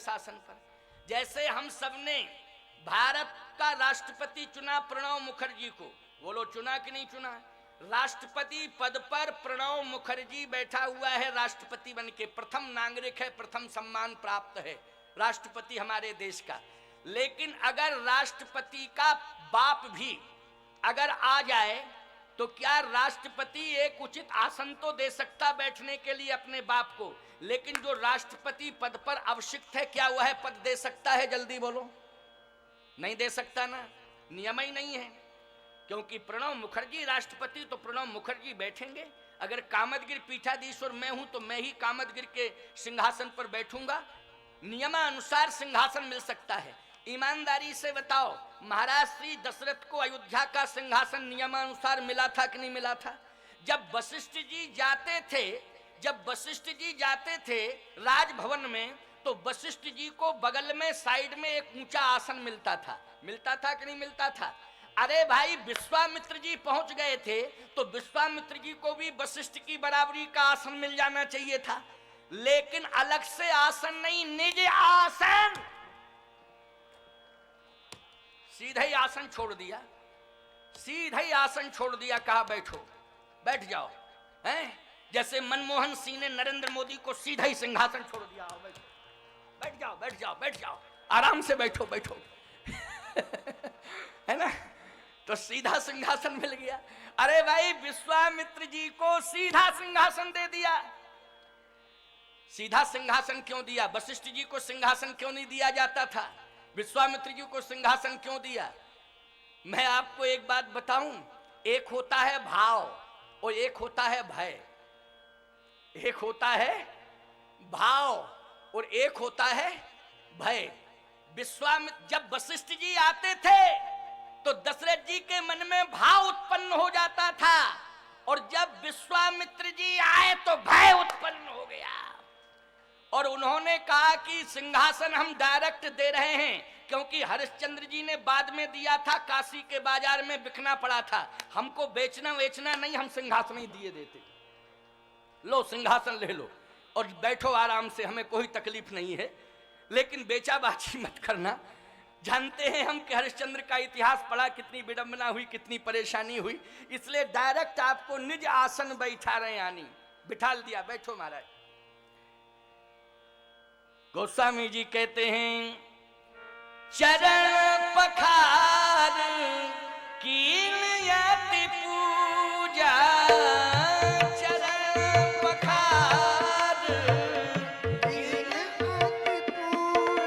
शासन पर। जैसे हम सबने भारत का राष्ट्रपति चुना प्रणब मुखर्जी को, बोलो चुना कि नहीं चुना? राष्ट्रपति पद पर प्रणब मुखर्जी बैठा हुआ है राष्ट्रपति बनके, प्रथम नागरिक है, प्रथम सम्मान प्राप्त है राष्ट्रपति हमारे देश का। लेकिन अगर राष्ट्रपति का बाप भी अगर आ जाए तो क्या राष्ट्रपति एक उचित आसन तो दे सकता बैठने के लिए अपने बाप को? लेकिन जो राष्ट्रपति पद पर अभिषिक्त है, क्या वह पद दे सकता है? जल्दी बोलो, नहीं दे सकता ना, नियम ही नहीं है। क्योंकि प्रणब मुखर्जी राष्ट्रपति तो प्रणब मुखर्जी बैठेंगे। अगर कामदगिरि पीठाधीश्वर मैं हूं तो मैं ही कामदगिरि के सिंहासन पर बैठूंगा। नियमानुसार सिंहासन मिल सकता है। ईमानदारी से बताओ, महाराज श्री दशरथ को अयोध्या का सिंहासन नियमानुसार मिला था कि नहीं मिला था? जब वशिष्ठ जी जाते थे राजभवन में, तो वशिष्ठ जी को बगल में साइड में एक ऊंचा आसन मिलता था कि नहीं मिलता था? अरे भाई, विश्वामित्र जी पहुंच गए थे तो विश्वामित्र जी को भी वशिष्ठ की बराबरी का आसन मिल जाना चाहिए था। लेकिन अलग से आसन नहीं, निज आसन, सीधा ही आसन छोड़ दिया, कहा बैठो, बैठ जाओ। हैं? जैसे मनमोहन सिंह ने नरेंद्र मोदी को सीधा ही सिंहासन छोड़ दिया, बैठ जाओ, आराम से बैठो है ना? तो सीधा सिंहासन मिल गया। अरे भाई, विश्वामित्र जी को सीधा सिंहासन दे दिया। सीधा सिंहासन क्यों दिया? वशिष्ठ जी को सिंहासन क्यों नहीं दिया जाता था? विश्वामित्र जी को सिंहासन क्यों दिया? मैं आपको एक बात बताऊं, एक होता है भाव और एक होता है भय। एक होता है भाव और एक होता है भय। विश्वामित्र, जब वशिष्ठ जी आते थे तो दशरथ जी के मन में भाव उत्पन्न हो जाता था, और जब विश्वामित्र जी आए तो भय उत्पन्न हो गया। और उन्होंने कहा कि सिंहासन हम डायरेक्ट दे रहे हैं, क्योंकि हरिश्चंद्र जी ने बाद में दिया था, काशी के बाजार में बिकना पड़ा था। हमको बेचना वेचना नहीं, हम सिंहासन ही दिए देते। लो सिंहासन ले लो और बैठो आराम से, हमें कोई तकलीफ नहीं है। लेकिन बेचाबाची मत करना। जानते हैं हम कि हरिश्चंद्र का इतिहास पढ़ा, कितनी विडंबना हुई, कितनी परेशानी हुई। इसलिए डायरेक्ट आपको निज आसन बैठा रहे, यानी बिठा दिया, बैठो महाराज। गोस्वामी जी कहते हैं, चरण पखार कीन यति पूजा, चरण पखार कीन यति पूजा,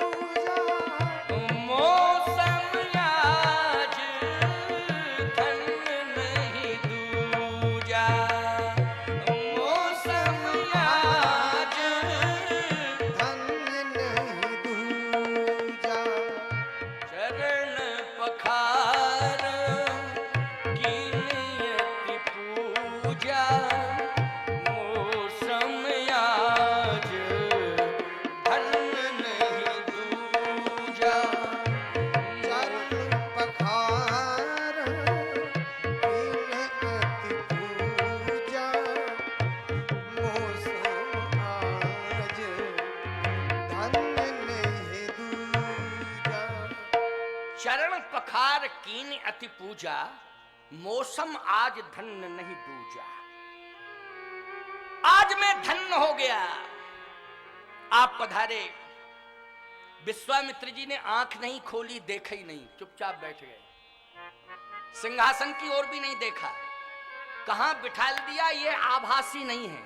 मौसम आज धन्य नहीं दूजा, मौसम आज धन्य नहीं दूजा, चरण पखार कीन यति पूजा, मौसम आज धन्य नहीं दूजा, चरण पखार कीन यति पूजा, मौसम आज धन्य नहीं दूजा। चरण पखार कीन अति पूजा, मौसम आज धन्य नहीं दूजा। आज मैं धन्य हो गया, आप पधारे। विश्वामित्र जी ने आंख नहीं खोली, देखा ही नहीं, चुपचाप बैठ गए। सिंहासन की ओर भी नहीं देखा, कहां बिठा दिया ये आभासी नहीं है।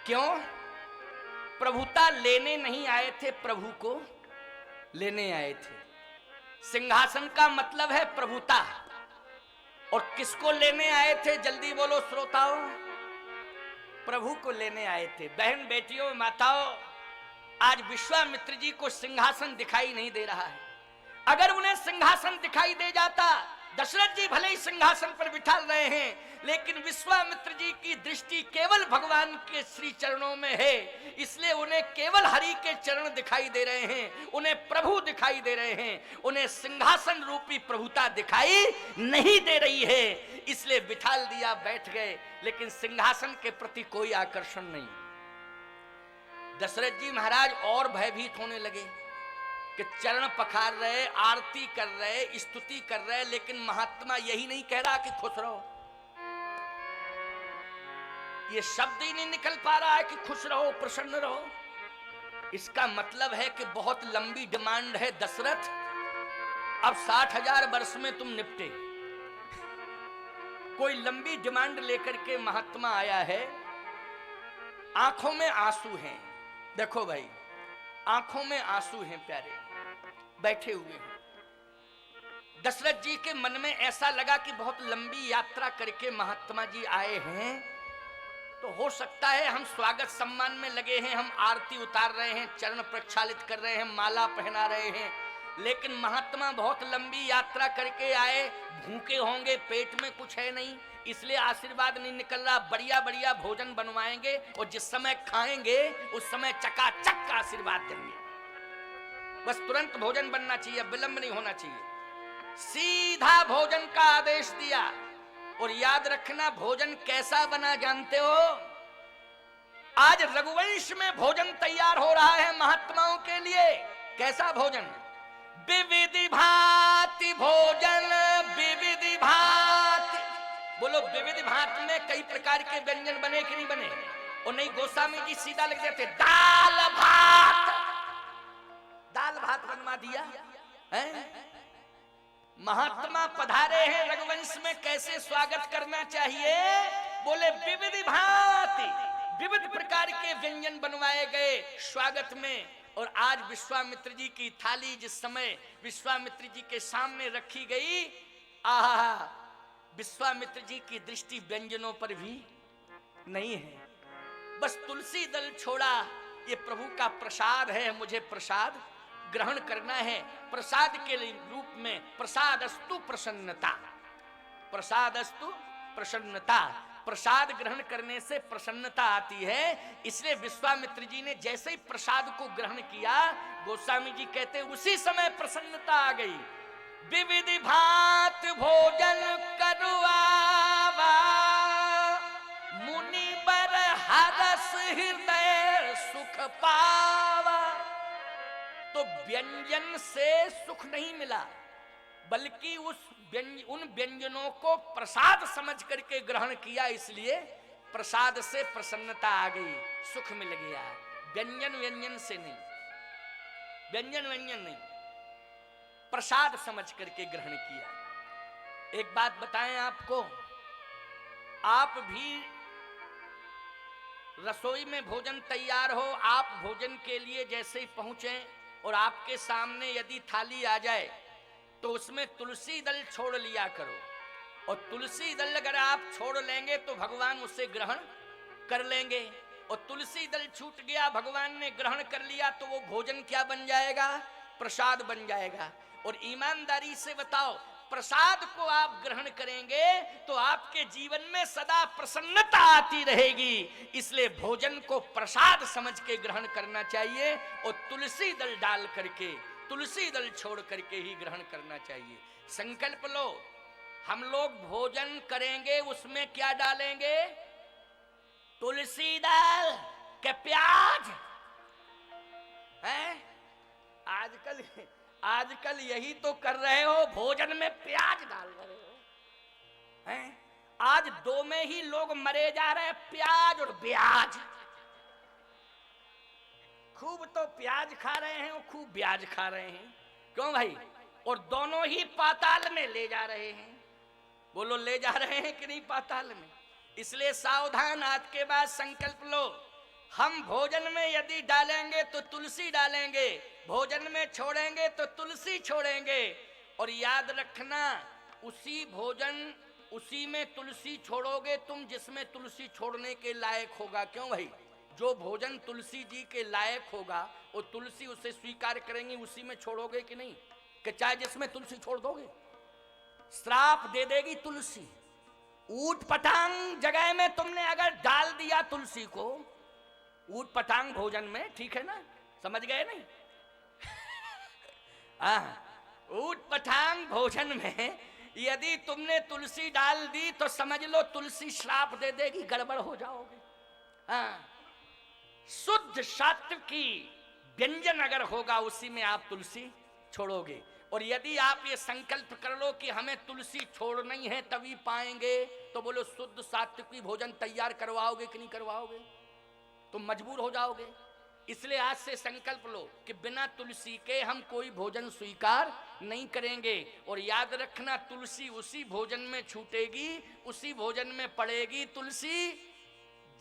क्यों? प्रभुता लेने नहीं आए थे, प्रभु को लेने आए थे। सिंहासन का मतलब है प्रभुता। और किसको लेने आए थे? जल्दी बोलो श्रोताओं, प्रभु को लेने आए थे। बहन बेटियों माताओं, आज विश्वामित्र जी को सिंहासन दिखाई नहीं दे रहा है। अगर उन्हें सिंहासन दिखाई दे जाता, दशरथ जी भले ही सिंहासन पर बिठा रहे हैं, लेकिन विश्वामित्र जी की दृष्टि केवल भगवान के श्री चरणों में है, इसलिए उन्हें केवल हरि के चरण दिखाई दे रहे हैं, उन्हें प्रभु दिखाई दे रहे हैं, उन्हें सिंहासन रूपी प्रभुता दिखाई नहीं दे रही है। इसलिए बिठा दिया, बैठ गए, लेकिन सिंहासन के प्रति कोई आकर्षण नहीं। दशरथ जी महाराज और भयभीत होने लगे कि चरण पखार रहे, आरती कर रहे, स्तुति कर रहे, लेकिन महात्मा यही नहीं कह रहा कि खुश रहो। ये शब्द ही नहीं निकल पा रहा है कि खुश रहो, प्रसन्न रहो। इसका मतलब है कि बहुत लंबी डिमांड है दशरथ। अब 60,000 वर्ष में तुम निपटे। कोई लंबी डिमांड लेकर के महात्मा आया है। आंखों में आंसू हैं। देखो भाई, आंखों में आंसू हैं प्यारे, बैठे हुए हैं। दशरथ जी के मन में ऐसा लगा कि बहुत लंबी यात्रा करके महात्मा जी आए हैं, तो हो सकता है हम स्वागत सम्मान में लगे हैं, हम आरती उतार रहे हैं, चरण प्रक्षालित कर रहे हैं, माला पहना रहे हैं, लेकिन महात्मा बहुत लंबी यात्रा करके आए, भूखे होंगे, पेट में कुछ है नहीं, इसलिए आशीर्वाद नहीं निकल रहा। बढ़िया बढ़िया भोजन बनवाएंगे और जिस समय खाएंगे उस समय चकाचक का आशीर्वाद देंगे। बस तुरंत भोजन बनना चाहिए, विलंब नहीं होना चाहिए। सीधा भोजन का आदेश दिया। और याद रखना, भोजन कैसा बना जानते हो? आज रघुवंश में भोजन तैयार हो रहा है महात्माओं के लिए। कैसा भोजन? विविधि भांति भोजन, विविधि भांति। बोलो, विविधि भांति में कई प्रकार के व्यंजन बने कि नहीं बने? और नहीं, गोस्वामी जी सीधा लिख देते दाल भात। दाल भात बनवा दिया है? महात्मा पधारे हैं रघुवंश में, कैसे स्वागत करना चाहिए? बोले विविधि भांति, विविध प्रकार के व्यंजन बनवाए गए स्वागत में। और आज विश्वामित्र जी की थाली जिस समय विश्वामित्र जी के सामने रखी गई, आहा, विश्वामित्र जी की दृष्टि व्यंजनों पर भी नहीं है। बस तुलसी दल छोड़ा, ये प्रभु का प्रसाद है, मुझे प्रसाद ग्रहण करना है। प्रसाद के रूप में प्रसादस्तु प्रसन्नता, प्रसादस्तु प्रसन्नता, प्रसाद ग्रहण करने से प्रसन्नता आती है। इसलिए विश्वामित्र जी ने जैसे ही प्रसाद को ग्रहण किया, गोस्वामी जी कहते हैं उसी समय प्रसन्नता आ गई। विविधि भांत भोजन करुआवा, मुनि बर हरस हृदय सुख पावा। तो व्यंजन से सुख नहीं मिला, बल्कि उन व्यंजनों को प्रसाद समझ करके ग्रहण किया, इसलिए प्रसाद से प्रसन्नता आ गई, सुख मिल गया। व्यंजन व्यंजन से नहीं, व्यंजन व्यंजन नहीं, प्रसाद समझ करके ग्रहण किया। एक बात बताएं आपको, आप भी रसोई में भोजन तैयार हो, आप भोजन के लिए जैसे ही पहुंचे और आपके सामने यदि थाली आ जाए तो उसमें तुलसी दल छोड़ लिया करो। और तुलसी दल अगर आप छोड़ लेंगे तो भगवान उसे ग्रहण कर लेंगे। और तुलसी दल छूट गया, भगवान ने ग्रहण कर लिया, तो वो भोजन क्या बन जाएगा? प्रसाद बन जाएगा। और ईमानदारी से बताओ, प्रसाद को आप ग्रहण करेंगे तो आपके जीवन में सदा प्रसन्नता आती रहेगी। इसलिए भोजन को प्रसाद समझ के ग्रहण करना चाहिए और तुलसी दल डाल करके, तुलसी दल छोड़ करके ही ग्रहण करना चाहिए। संकल्प लो, हम लोग भोजन करेंगे उसमें क्या डालेंगे? तुलसी दल के प्याज है? आजकल यही तो कर रहे हो, भोजन में प्याज डाल रहे हो हैं? आज दो में ही लोग मरे जा रहे हैं, प्याज और ब्याज। खूब तो प्याज खा रहे हैं और खूब ब्याज खा रहे हैं। क्यों भाई? और दोनों ही पाताल में ले जा रहे हैं। बोलो, ले जा रहे हैं कि नहीं पाताल में? इसलिए सावधान, आज के बाद संकल्प लो, हम भोजन में यदि डालेंगे तो तुलसी डालेंगे, भोजन में छोड़ेंगे तो तुलसी छोड़ेंगे। और याद रखना, उसी भोजन, उसी में तुलसी छोड़ोगे तुम जिसमें तुलसी छोड़ने के लायक होगा। क्यों भाई? जो भोजन तुलसी जी के लायक होगा वो तुलसी उसे स्वीकार करेंगी, उसी में छोड़ोगे कि नहीं? कि चाहे जिसमें तुलसी छोड़ दोगे, श्राप दे देगी तुलसी। ऊट पटांग जगह में तुमने अगर डाल दिया तुलसी को, ऊट पटांग भोजन में, ठीक है ना? समझ गए नहीं? ऊट पटांग भोजन में यदि तुमने तुलसी डाल दी तो समझ लो तुलसी श्राप दे देगी, गड़बड़ हो जाओगे। शुद्ध सात्विकी व्यंजन अगर होगा उसी में आप तुलसी छोड़ोगे। और यदि आप ये संकल्प कर लो कि हमें तुलसी छोड़नी है तभी पाएंगे, तो बोलो शुद्ध सात्विकी भोजन तैयार करवाओगे कि नहीं करवाओगे? तुम मजबूर हो जाओगे। इसलिए आज से संकल्प लो कि बिना तुलसी के हम कोई भोजन स्वीकार नहीं करेंगे। और याद रखना, तुलसी उसी भोजन में छूटेगी, उसी भोजन में पड़ेगी तुलसी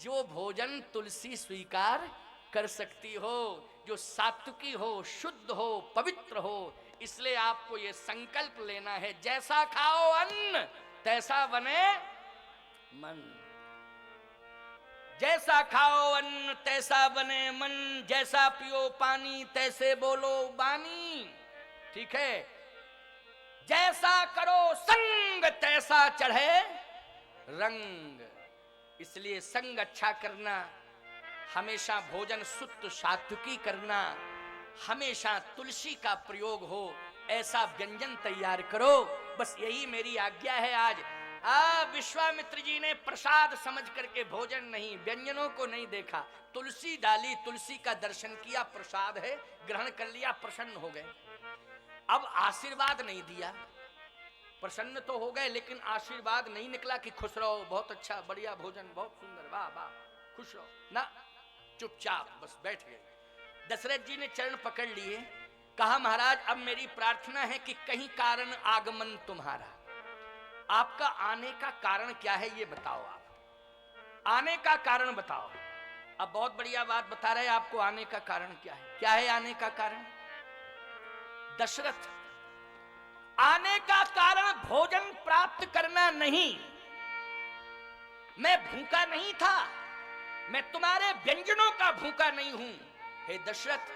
जो भोजन तुलसी स्वीकार कर सकती हो, जो सात्विकी हो, शुद्ध हो, पवित्र हो। इसलिए आपको ये संकल्प लेना है, जैसा खाओ अन्न तैसा बने मन। जैसा खाओ अन्न तैसा बने मन, जैसा पियो पानी तैसे बोलो बानी। ठीक है? जैसा करो संग तैसा चढ़े रंग। इसलिए संग अच्छा करना, हमेशा भोजन शुद्ध सात्विकी करना, हमेशा तुलसी का प्रयोग हो, ऐसा व्यंजन तैयार करो। बस यही मेरी आज्ञा है आज। विश्वामित्र जी ने प्रसाद समझ करके भोजन नहीं, व्यंजनों को नहीं देखा, तुलसी डाली, तुलसी का दर्शन किया, प्रसाद है, ग्रहण कर लिया, प्रसन्न हो गए। अब आशीर्वाद नहीं दिया, प्रसन्न तो हो गए लेकिन आशीर्वाद नहीं निकला कि खुश रहो, बहुत अच्छा, बढ़िया भोजन, बहुत सुंदर, वाह वाह, खुश रहो ना। चुपचाप बस बैठ गए। दशरथ जी ने चरण पकड़ लिए, कहा महाराज अब मेरी प्रार्थना है कि कहीं कारण आगमन तुम्हारा, आपका आने का कारण क्या है ये बताओ। आप आने का कारण बताओ। अब बहुत बढ़िया बात बता रहे हैं आपको, आने का कारण क्या है। क्या है आने का कारण? दशरथ, आने का कारण भोजन प्राप्त करना नहीं। मैं भूखा नहीं था, मैं तुम्हारे व्यंजनों का भूखा नहीं हूं। हे दशरथ,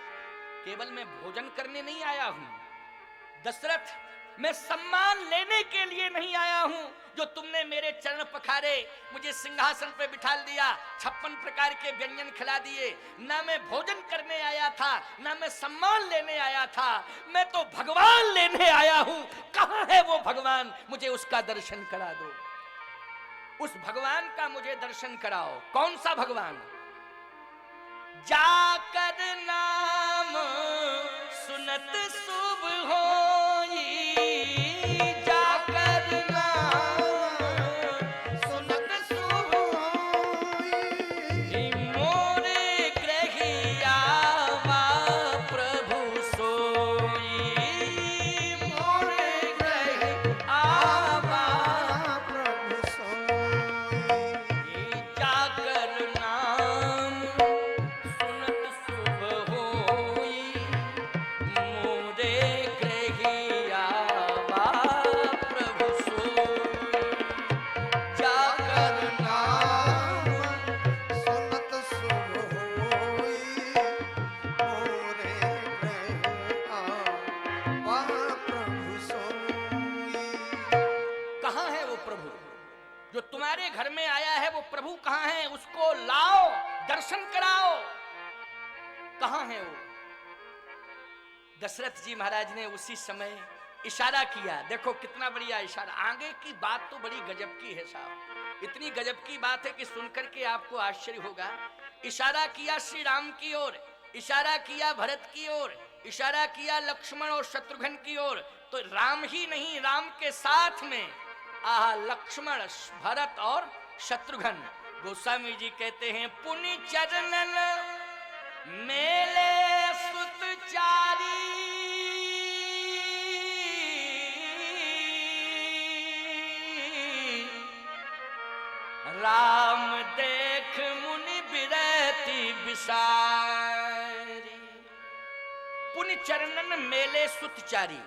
केवल मैं भोजन करने नहीं आया हूं। दशरथ, मैं सम्मान लेने के लिए नहीं आया हूं। जो तुमने मेरे चरण पखारे, मुझे सिंहासन पे बिठा दिया, 56 प्रकार के व्यंजन खिला दिए, ना मैं भोजन करने आया था, ना मैं सम्मान लेने आया था, मैं तो भगवान लेने आया हूं। कहां है वो भगवान? मुझे उसका दर्शन करा दो। उस भगवान का मुझे दर्शन कराओ। कौन सा भगवान? जाकर नाम सुनत शुभ होई, जाकर नाम सुनत शुभ होई, मोरे ग्रहिया प्रभु सोई, मोरे ग्रहिया प्रभु सोई। जाकर नाम सुनत शुभ होई, मोरे ग्रहिया प्रभु सोई। जाकर नाम सुनत शुभ होई, मोरे ग्रह आवा प्रभु सोई। कहां है वो प्रभु जो तुम्हारे घर में आया है? वो प्रभु कहां है? उसको लाओ, दर्शन कराओ। कहां है वो? दशरथ जी महाराज ने उसी समय इशारा किया। देखो कितना बढ़िया इशारा। आगे की बात तो बड़ी गजब की है साहब, इतनी गजब की बात है कि सुनकर के आपको आश्चर्य होगा। इशारा किया श्री राम की ओर, इशारा किया भरत की ओर, इशारा किया लक्ष्मण और शत्रुघ्न की ओर। तो राम ही नहीं, राम के साथ में लक्ष्मण, भरत और शत्रुघ्न। गोस्वामी जी कहते हैं, पुनि चरणन मेले सुतचारी, राम देख मुनि बिरति बिसारी। पुनि चरणन मेले सुतचारी,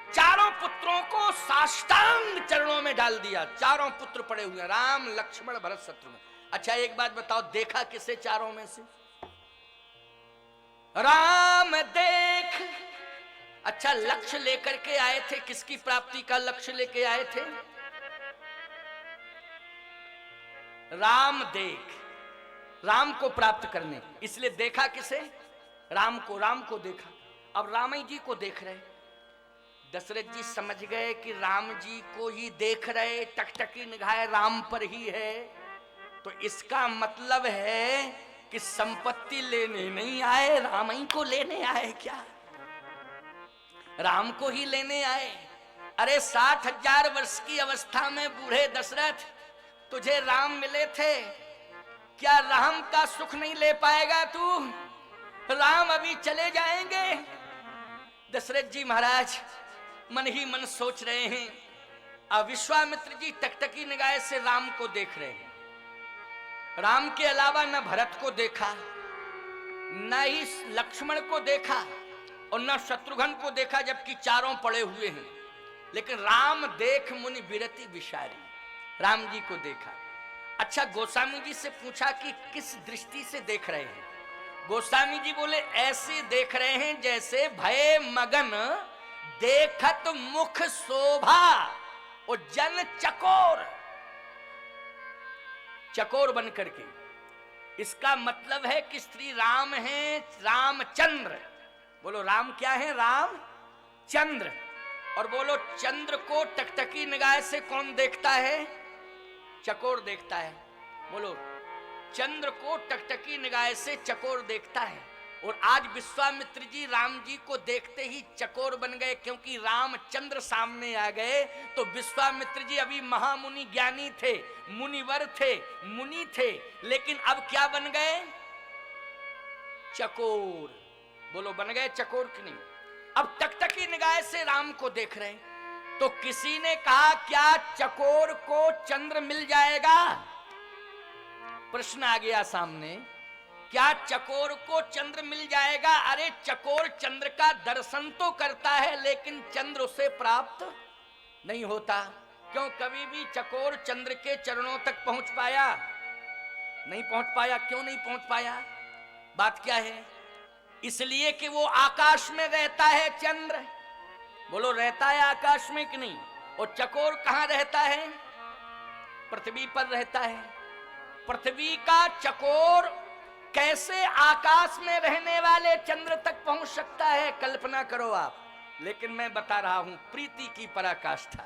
चारों पुत्रों को साष्टांग चरणों में डाल दिया। चारों पुत्र पड़े हुए, राम, लक्ष्मण, भरत, शत्रुघ्न। अच्छा एक बात बताओ, देखा किसे चारों में से? राम देख। अच्छा लक्ष्य लेकर के आए थे, किसकी प्राप्ति का लक्ष्य लेके आए थे? राम देख, राम को प्राप्त करने। इसलिए देखा किसे? राम को। राम को देखा। अब राम जी को देख रहे। दशरथ जी समझ गए कि राम जी को ही देख रहे, टकटकी निगाह राम पर ही है। तो इसका मतलब है कि संपत्ति लेने नहीं आए, राम ही को लेने आए। क्या राम को ही लेने आए? अरे 60,000 वर्ष की अवस्था में बूढ़े दशरथ तुझे राम मिले थे, क्या राम का सुख नहीं ले पाएगा तू? राम अभी चले जाएंगे। दशरथ जी महाराज मन ही मन सोच रहे हैं। अब विश्वामित्र जी टकटकी निगाह से राम को देख रहे हैं। राम के अलावा न भरत को देखा, न ही लक्ष्मण को देखा और न शत्रुघ्न को देखा, जबकि चारों पड़े हुए हैं। लेकिन राम देख मुनि विरति विशारी, राम जी को देखा। अच्छा, गोस्वामी जी से पूछा कि किस दृष्टि से देख रहे हैं? गोस्वामी जी बोले ऐसे देख रहे हैं जैसे भय मगन देखत मुख शोभा और जन चकोर, चकोर बन करके। इसका मतलब है कि श्री राम हैं रामचंद्र। बोलो राम क्या है? राम चंद्र। और बोलो चंद्र को टकटकी निगाह से कौन देखता है? चकोर देखता है। बोलो चंद्र को टकटकी निगाह से चकोर देखता है। और आज विश्वामित्र जी राम जी को देखते ही चकोर बन गए, क्योंकि रामचंद्र सामने आ गए। तो विश्वामित्र जी अभी महामुनि ज्ञानी थे, मुनिवर थे, मुनि थे, लेकिन अब क्या बन गए? चकोर। बोलो बन गए चकोर कि नहीं? अब टकटकी निगाह से राम को देख रहे हैं। तो किसी ने कहा क्या चकोर को चंद्र मिल जाएगा? प्रश्न आ गया सामने, क्या चकोर को चंद्र मिल जाएगा? अरे चकोर चंद्र का दर्शन तो करता है, लेकिन चंद्र उसे प्राप्त नहीं होता। क्यों? कभी भी चकोर चंद्र के चरणों तक पहुंच पाया? नहीं पहुंच पाया। क्यों नहीं पहुंच पाया? बात क्या है? इसलिए कि वो आकाश में रहता है चंद्र। बोलो रहता है आकाश में कि नहीं? और चकोर कहां रहता है? पृथ्वी पर रहता है। पृथ्वी का चकोर कैसे आकाश में रहने वाले चंद्र तक पहुंच सकता है? कल्पना करो आप। लेकिन मैं बता रहा हूं, प्रीति की पराकाष्ठा।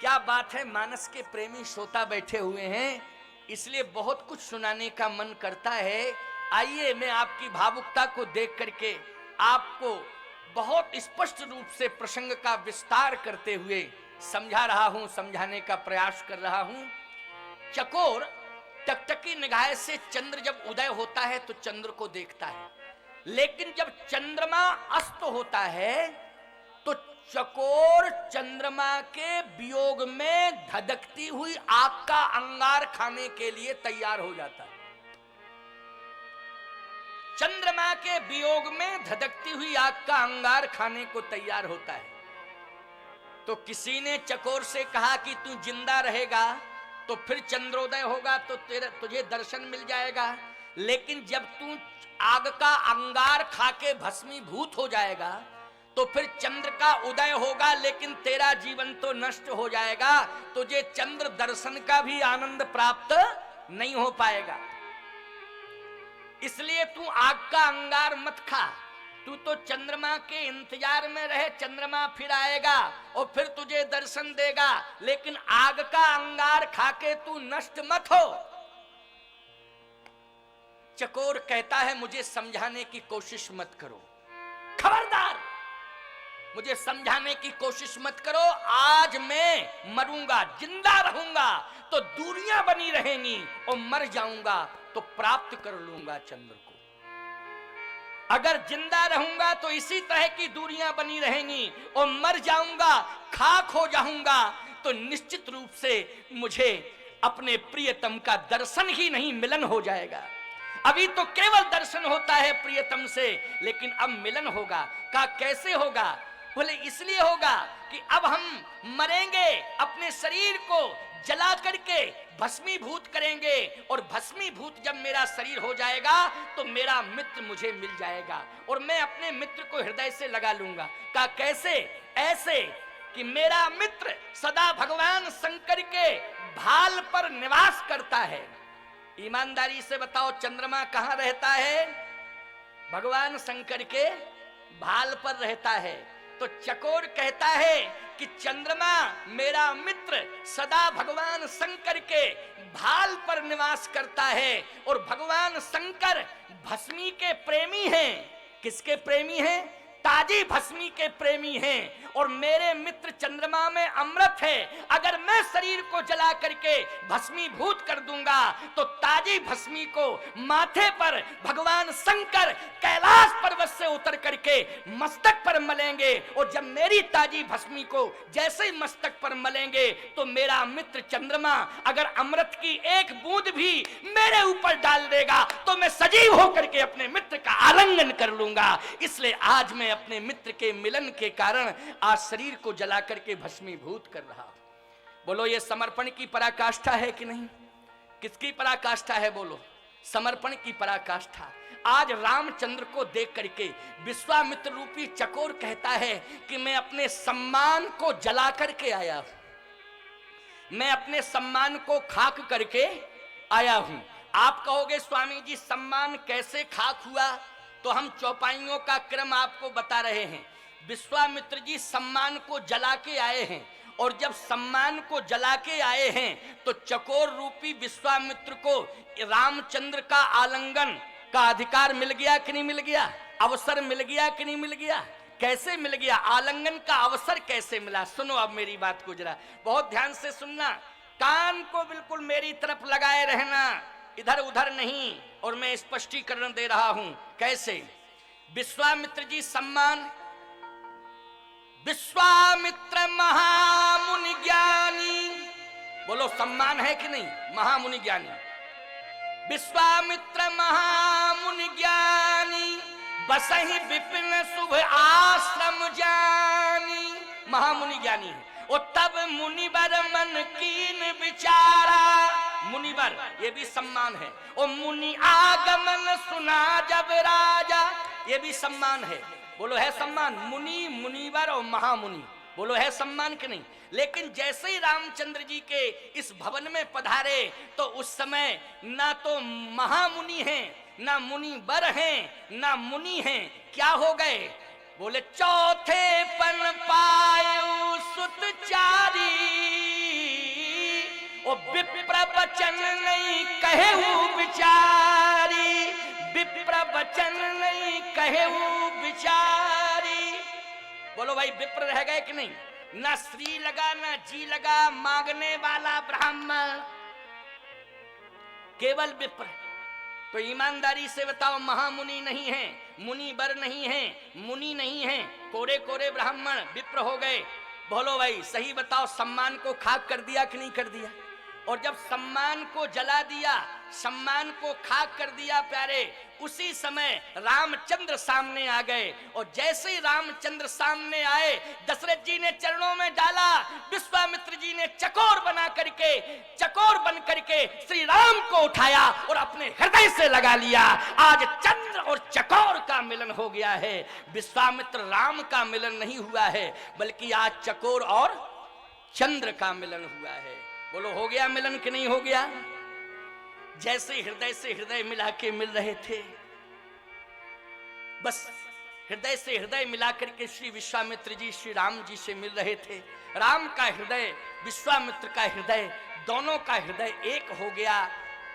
क्या बात है, मानस के प्रेमी श्रोता बैठे हुए हैं, इसलिए बहुत कुछ सुनाने का मन करता है। आइए मैं आपकी भावुकता को देख करके आपको बहुत स्पष्ट रूप से प्रसंग का विस्तार करते हुए समझा रहा हूं, समझाने का प्रयास कर रहा हूं। चकोर टकटकी निगाह से चंद्र जब उदय होता है तो चंद्र को देखता है, लेकिन जब चंद्रमा अस्त होता है तो चकोर चंद्रमा के वियोग में धधकती हुई आग का अंगार खाने के लिए तैयार हो जाता है। चंद्रमा के वियोग में धधकती हुई आग का अंगार खाने को तैयार होता है। तो किसी ने चकोर से कहा कि तू जिंदा रहेगा तो फिर चंद्रोदय होगा तो तुझे दर्शन मिल जाएगा, लेकिन जब तू आग का अंगार खाके भस्मीभूत हो जाएगा तो फिर चंद्र का उदय होगा, लेकिन तेरा जीवन तो नष्ट हो जाएगा, तुझे चंद्र दर्शन का भी आनंद प्राप्त नहीं हो पाएगा। इसलिए तू आग का अंगार मत खा, तू तो चंद्रमा के इंतजार में रहे। चंद्रमा फिर आएगा और फिर तुझे दर्शन देगा, लेकिन आग का अंगार खाके तू नष्ट मत हो। चकोर कहता है मुझे समझाने की कोशिश मत करो, खबरदार मुझे समझाने की कोशिश मत करो। आज मैं मरूंगा, जिंदा रहूंगा तो दूरियां बनी रहेंगी, और मर जाऊंगा तो प्राप्त कर लूंगा चंद्र को। अगर जिंदा रहूंगा तो इसी तरह की दूरियां बनी रहेंगी, और मर जाऊंगा, खाक हो जाऊंगा तो निश्चित रूप से मुझे अपने प्रियतम का दर्शन ही नहीं, मिलन हो जाएगा। अभी तो केवल दर्शन होता है प्रियतम से, लेकिन अब मिलन होगा। का कैसे होगा? बोले इसलिए होगा कि अब हम मरेंगे, अपने शरीर को जला करके भस्मीभूत करेंगे, और भस्मीभूत जब मेरा शरीर हो जाएगा तो मेरा मित्र मुझे मिल जाएगा, और मैं अपने मित्र को हृदय से लगा लूंगा। का कैसे? ऐसे कि मेरा मित्र सदा भगवान शंकर के भाल पर निवास करता है। ईमानदारी से बताओ, चंद्रमा कहां रहता है? भगवान शंकर के भाल पर रहता है। तो चकोर कहता है कि चंद्रमा मेरा मित्र सदा भगवान शंकर के भाल पर निवास करता है और भगवान शंकर भस्मी के प्रेमी हैं। किसके प्रेमी हैं? ताजी भस्मी के प्रेमी हैं। और मेरे मित्र चंद्रमा में अमृत है। अगर मैं शरीर को जला करके भस्मीभूत कर दूंगा तो ताजी भस्मी को माथे पर भगवान शंकर कैलाश पर्वत से उतर करके मस्तक पर मलेंगे। और जब मेरी ताजी भस्मी को जैसे ही मस्तक पर मलेंगे तो मेरा मित्र चंद्रमा अगर अमृत की एक बूंद भी मेरे ऊपर डाल देगा तो मैं सजीव होकर के अपने मित्र का आलिंगन कर लूंगा। इसलिए आज मैं अपने मित्र के मिलन के कारण आज शरीर को जला करके भस्मीभूत कर रहा। बोलो ये समर्पण की पराकाष्ठा है कि नहीं? किसकी पराकाष्ठा है? बोलो समर्पण की पराकाष्ठा। आज रामचंद्र को देख करके विश्वामित्र रूपी चकोर कहता है कि मैं अपने सम्मान को जला करके आया हूं, मैं अपने सम्मान को खाक करके आया हूं। आप कहोगे स्वामी जी सम्मान कैसे खाक हुआ? तो हम चौपाइयों का क्रम आपको बता रहे हैं। विश्वामित्र जी सम्मान को जला के आए हैं और जब सम्मान को जला के आए हैं तो चकोर रूपी विश्वामित्र को रामचंद्र का आलिंगन का अधिकार मिल गया कि नहीं मिल गया? अवसर मिल गया कि नहीं मिल गया? कैसे मिल गया? आलिंगन का अवसर कैसे मिला? सुनो अब मेरी बात को जरा बहुत ध्यान से सुनना, कान को बिल्कुल मेरी तरफ लगाए रहना, इधर उधर नहीं। और मैं स्पष्टीकरण दे रहा हूं कैसे। विश्वामित्र जी सम्मान, विश्वामित्र महामुनि ज्ञानी, बोलो सम्मान है कि नहीं? महामुनि ज्ञानी, विश्वामित्र महामुनि ज्ञानी, बसहि विपिन शुभ आश्रम जानी। महामुनि ज्ञानी है। और तब मुनिवर मन कीन विचारा, मुनिवर ये भी सम्मान है। और मुनि आगमन सुना जब राजा, ये भी सम्मान है। बोलो है सम्मान? मुनि, मुनिवर और महामुनि, बोलो है सम्मान कि नहीं? लेकिन जैसे ही रामचंद्र जी के इस भवन में पधारे तो उस समय ना तो महामुनि हैं, ना मुनिवर हैं, ना मुनि हैं, क्या हो गए? बोले चौथे पन पायु सुत चारी, और विप्र वचन नहीं कहे बिचारी, विप्र वचन नहीं कहे बिचारी। बोलो भाई विप्र रह गए कि नहीं? ना श्री लगा ना जी लगा, मांगने वाला ब्राह्मण, केवल विप्र। तो ईमानदारी से बताओ महामुनि नहीं है, मुनिवर नहीं है, मुनि नहीं है, कोरे कोरे ब्राह्मण विप्र हो गए। बोलो भाई सही बताओ सम्मान को खाक कर दिया कि नहीं कर दिया? और जब सम्मान को जला दिया, सम्मान को खाक कर दिया प्यारे, उसी समय रामचंद्र सामने आ गए। और जैसे ही रामचंद्र सामने आए दशरथ जी ने चरणों में डाला, विश्वामित्र जी ने चकोर बना करके, चकोर बन करके श्री राम को उठाया और अपने हृदय से लगा लिया। आज चंद्र और चकोर का मिलन हो गया है। विश्वामित्र राम का मिलन नहीं हुआ है, बल्कि आज चकोर और चंद्र का मिलन हुआ है। बोलो हो गया मिलन कि नहीं हो गया? जैसे हृदय से हृदय मिला के मिल रहे थे, बस हृदय से हृदय मिला करके श्री विश्वामित्र जी श्री राम जी से मिल रहे थे। राम का हृदय, विश्वामित्र का हृदय, दोनों का हृदय एक हो गया।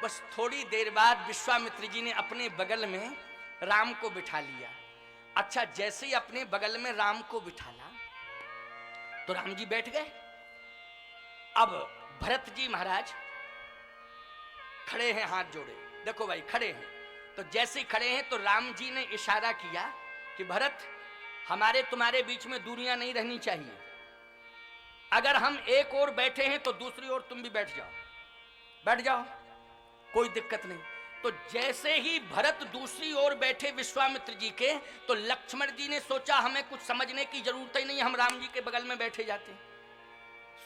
बस थोड़ी देर बाद विश्वामित्र जी ने अपने बगल में राम को बिठा लिया। अच्छा जैसे ही अपने बगल में राम को बिठाला तो राम जी बैठ गए। अब भरत जी महाराज खड़े हैं हाथ जोड़े, देखो भाई खड़े हैं। तो जैसे ही खड़े हैं तो राम जी ने इशारा किया कि भरत हमारे तुम्हारे बीच में दूरियां नहीं रहनी चाहिए, अगर हम एक ओर बैठे हैं तो दूसरी ओर तुम भी बैठ जाओ, बैठ जाओ, कोई दिक्कत नहीं। तो जैसे ही भरत दूसरी ओर बैठे विश्वामित्र जी के, तो लक्ष्मण जी ने सोचा हमें कुछ समझने की जरूरत ही नहीं, हम राम जी के बगल में बैठे जाते।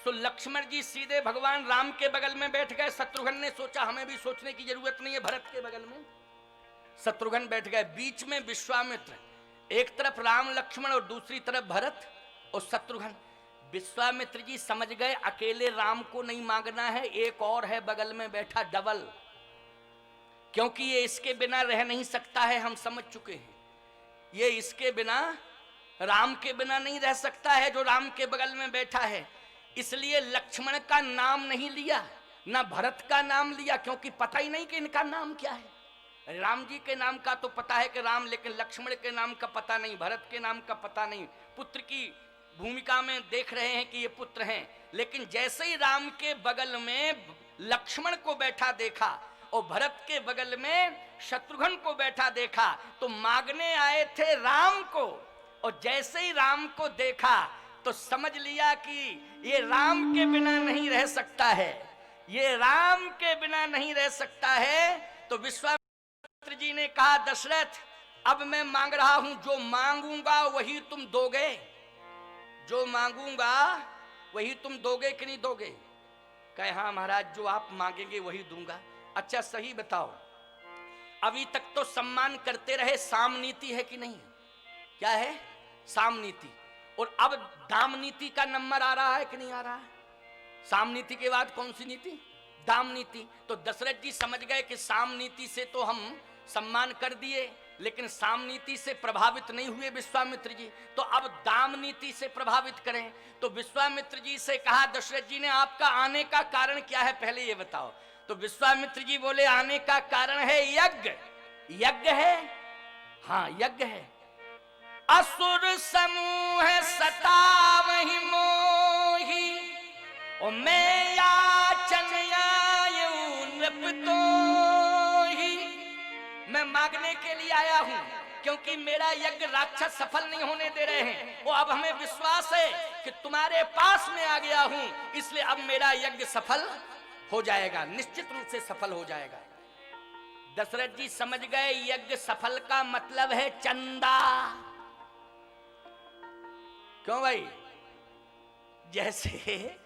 तो लक्ष्मण जी सीधे भगवान राम के बगल में बैठ गए। शत्रुघ्न ने सोचा हमें भी सोचने की जरूरत नहीं है, भरत के बगल में शत्रुघ्न बैठ गए। बीच में विश्वामित्र, एक तरफ राम लक्ष्मण और दूसरी तरफ भरत और शत्रुघ्न। विश्वामित्र जी समझ गए अकेले राम को नहीं मांगना है, एक और है बगल में बैठा डबल, क्योंकि ये इसके बिना रह नहीं सकता है, हम समझ चुके हैं, ये इसके बिना राम के बिना नहीं रह सकता है जो राम के बगल में बैठा है। इसलिए लक्ष्मण का नाम नहीं लिया, ना भरत का नाम लिया, क्योंकि पता ही नहीं कि इनका नाम क्या है। राम जी के नाम का तो पता है कि राम, लेकिन लक्ष्मण के नाम का पता नहीं, भरत के नाम का पता नहीं। पुत्र की भूमिका में देख रहे हैं कि ये पुत्र हैं, लेकिन जैसे ही राम के बगल में लक्ष्मण को बैठा देखा और भरत के बगल में शत्रुघ्न को बैठा देखा, तो मांगने आए थे राम को, और जैसे ही राम को देखा तो समझ लिया कि ये राम के बिना नहीं रह सकता है, ये राम के बिना नहीं रह सकता है। तो विश्वामित्र जी ने कहा, दशरथ अब मैं मांग रहा हूं, जो मांगूंगा वही तुम दोगे, जो मांगूंगा वही तुम दोगे कि नहीं दोगे? कहे हाँ महाराज, जो आप मांगेंगे वही दूंगा। अच्छा सही बताओ, अभी तक तो सम्मान करते रहे, साम नीति है कि नहीं? क्या है? साम नीति। और अब दाम नीति का नंबर आ रहा है कि नहीं आ रहा है? साम नीति के बाद कौन सी नीति? दाम नीति। तो दशरथ जी समझ गए कि साम नीति से तो हम सम्मान कर दिए, लेकिन साम नीति से प्रभावित नहीं हुए विश्वामित्र जी, तो अब दाम नीति से प्रभावित करें। तो विश्वामित्र जी से कहा, दशरथ जी ने आपका आने का कारण क्या है पहले ये बताओ। तो विश्वामित्र जी बोले, आने का कारण है यज्ञ। यज्ञ है? हाँ यज्ञ है। असुर समूह सतावहि मोहि, और मैं याचन आयु नृपतोहि। मैं मांगने के लिए आया हूं, क्योंकि मेरा यज्ञ राक्षस सफल नहीं होने दे रहे हैं। वो अब हमें विश्वास है कि तुम्हारे पास में आ गया हूं, इसलिए अब मेरा यज्ञ सफल हो जाएगा, निश्चित रूप से सफल हो जाएगा। दशरथ जी समझ गए यज्ञ सफल का मतलब है चंदा। क्यों भाई? जैसे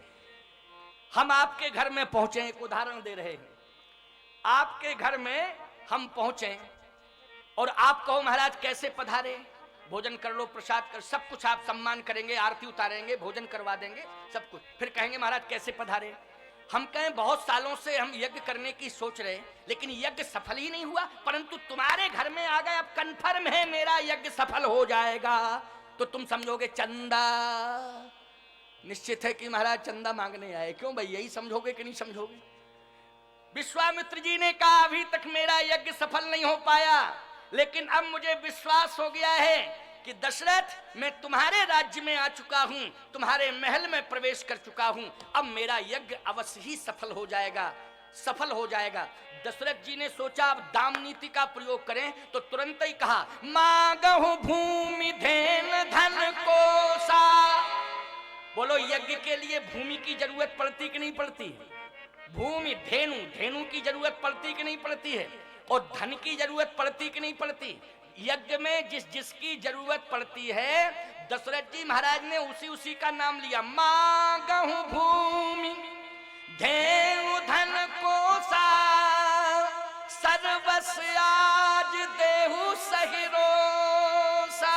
हम आपके घर में पहुंचे, एक उदाहरण दे रहे हैं, आपके घर में हम पहुंचे और आप कहो महाराज कैसे पधारे, भोजन कर लो, प्रसाद कर, सब कुछ आप सम्मान करेंगे, आरती उतारेंगे, भोजन करवा देंगे, सब कुछ। फिर कहेंगे महाराज कैसे पधारे। हम कहें बहुत सालों से हम यज्ञ करने की सोच रहे, लेकिन यज्ञ सफल ही नहीं हुआ, परंतु तुम्हारे घर में आ गए, अब कन्फर्म है मेरा यज्ञ सफल हो जाएगा। तो तुम समझोगे चंदा, निश्चित है कि महाराज चंदा मांगने आए। क्यों भाई, यही समझोगे कि नहीं समझोगे? विश्वामित्र जी ने कहा, अभी तक मेरा यज्ञ सफल नहीं हो पाया, लेकिन अब मुझे विश्वास हो गया है कि दशरथ मैं तुम्हारे राज्य में आ चुका हूं, तुम्हारे महल में प्रवेश कर चुका हूं, अब मेरा यज्ञ अवश्य ही सफल हो जाएगा, सफल हो जाएगा। दशरथ जी ने सोचा अब दाम नीति का प्रयोग करें, तो तुरंत ही कहा, मांगहु भूमि धेन धन कोसा। बोलो यज्ञ के लिए भूमि की जरूरत पड़ती कि नहीं पड़ती? भूमि, धेनु, धेनु की जरूरत पड़ती कि नहीं पड़ती है? और धन की जरूरत पड़ती कि नहीं पड़ती? यज्ञ में जिस जिसकी जरूरत पड़ती है, दशरथ जी महाराज ने उसी का नाम लिया। मांगहु भूमि धेनु धन कोसा, सर्वस्व आज देहु सहिरोसा,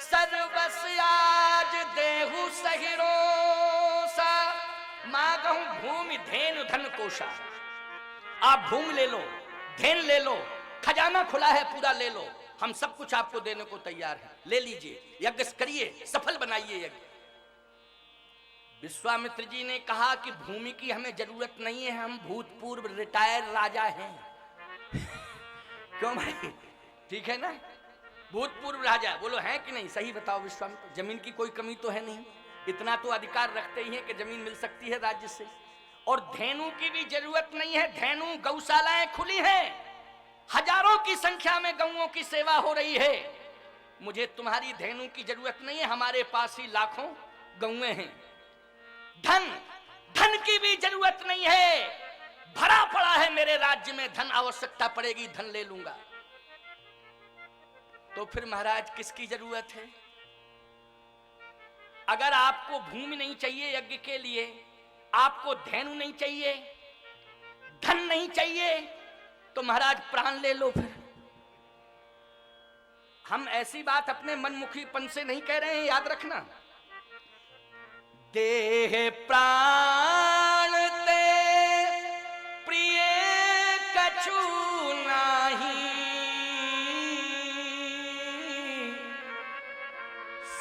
सर्वस्व आज देहु सहिरोसा। मांगहु भूमि धेनु धन कोशा। आप भूमि ले लो, धेन ले लो, खजाना खुला है पूरा ले लो, हम सब कुछ आपको देने को तैयार हैं, ले लीजिए, यज्ञ करिए, सफल बनाइए यज्ञ। विश्वामित्र जी ने कहा कि भूमि की हमें जरूरत नहीं है, हम भूतपूर्व रिटायर राजा हैं। क्यों भाई, ठीक है ना? भूतपूर्व राजा, बोलो है कि नहीं? सही बताओ विश्वामित्र, जमीन की कोई कमी तो है नहीं, इतना तो अधिकार रखते ही हैं कि जमीन मिल सकती है राज्य से। और धेनु की भी जरूरत नहीं है, धेनु गौशालाएं खुली हैं, हजारों की संख्या में गौओं की सेवा हो रही है। मुझे तुम्हारी धेनु की जरूरत नहीं है, हमारे पास ही लाखों गौएं हैं। धन, धन की भी जरूरत नहीं है, भरा पड़ा है मेरे राज्य में धन, आवश्यकता पड़ेगी धन ले लूंगा। तो फिर महाराज किसकी जरूरत है? अगर आपको भूमि नहीं चाहिए यज्ञ के लिए, आपको धेनु नहीं चाहिए, धन नहीं चाहिए, तो महाराज प्राण ले लो। फिर हम ऐसी बात अपने मनमुखीपन से नहीं कह रहे हैं, याद रखना। देह प्राण ते प्रिय कछु नाही,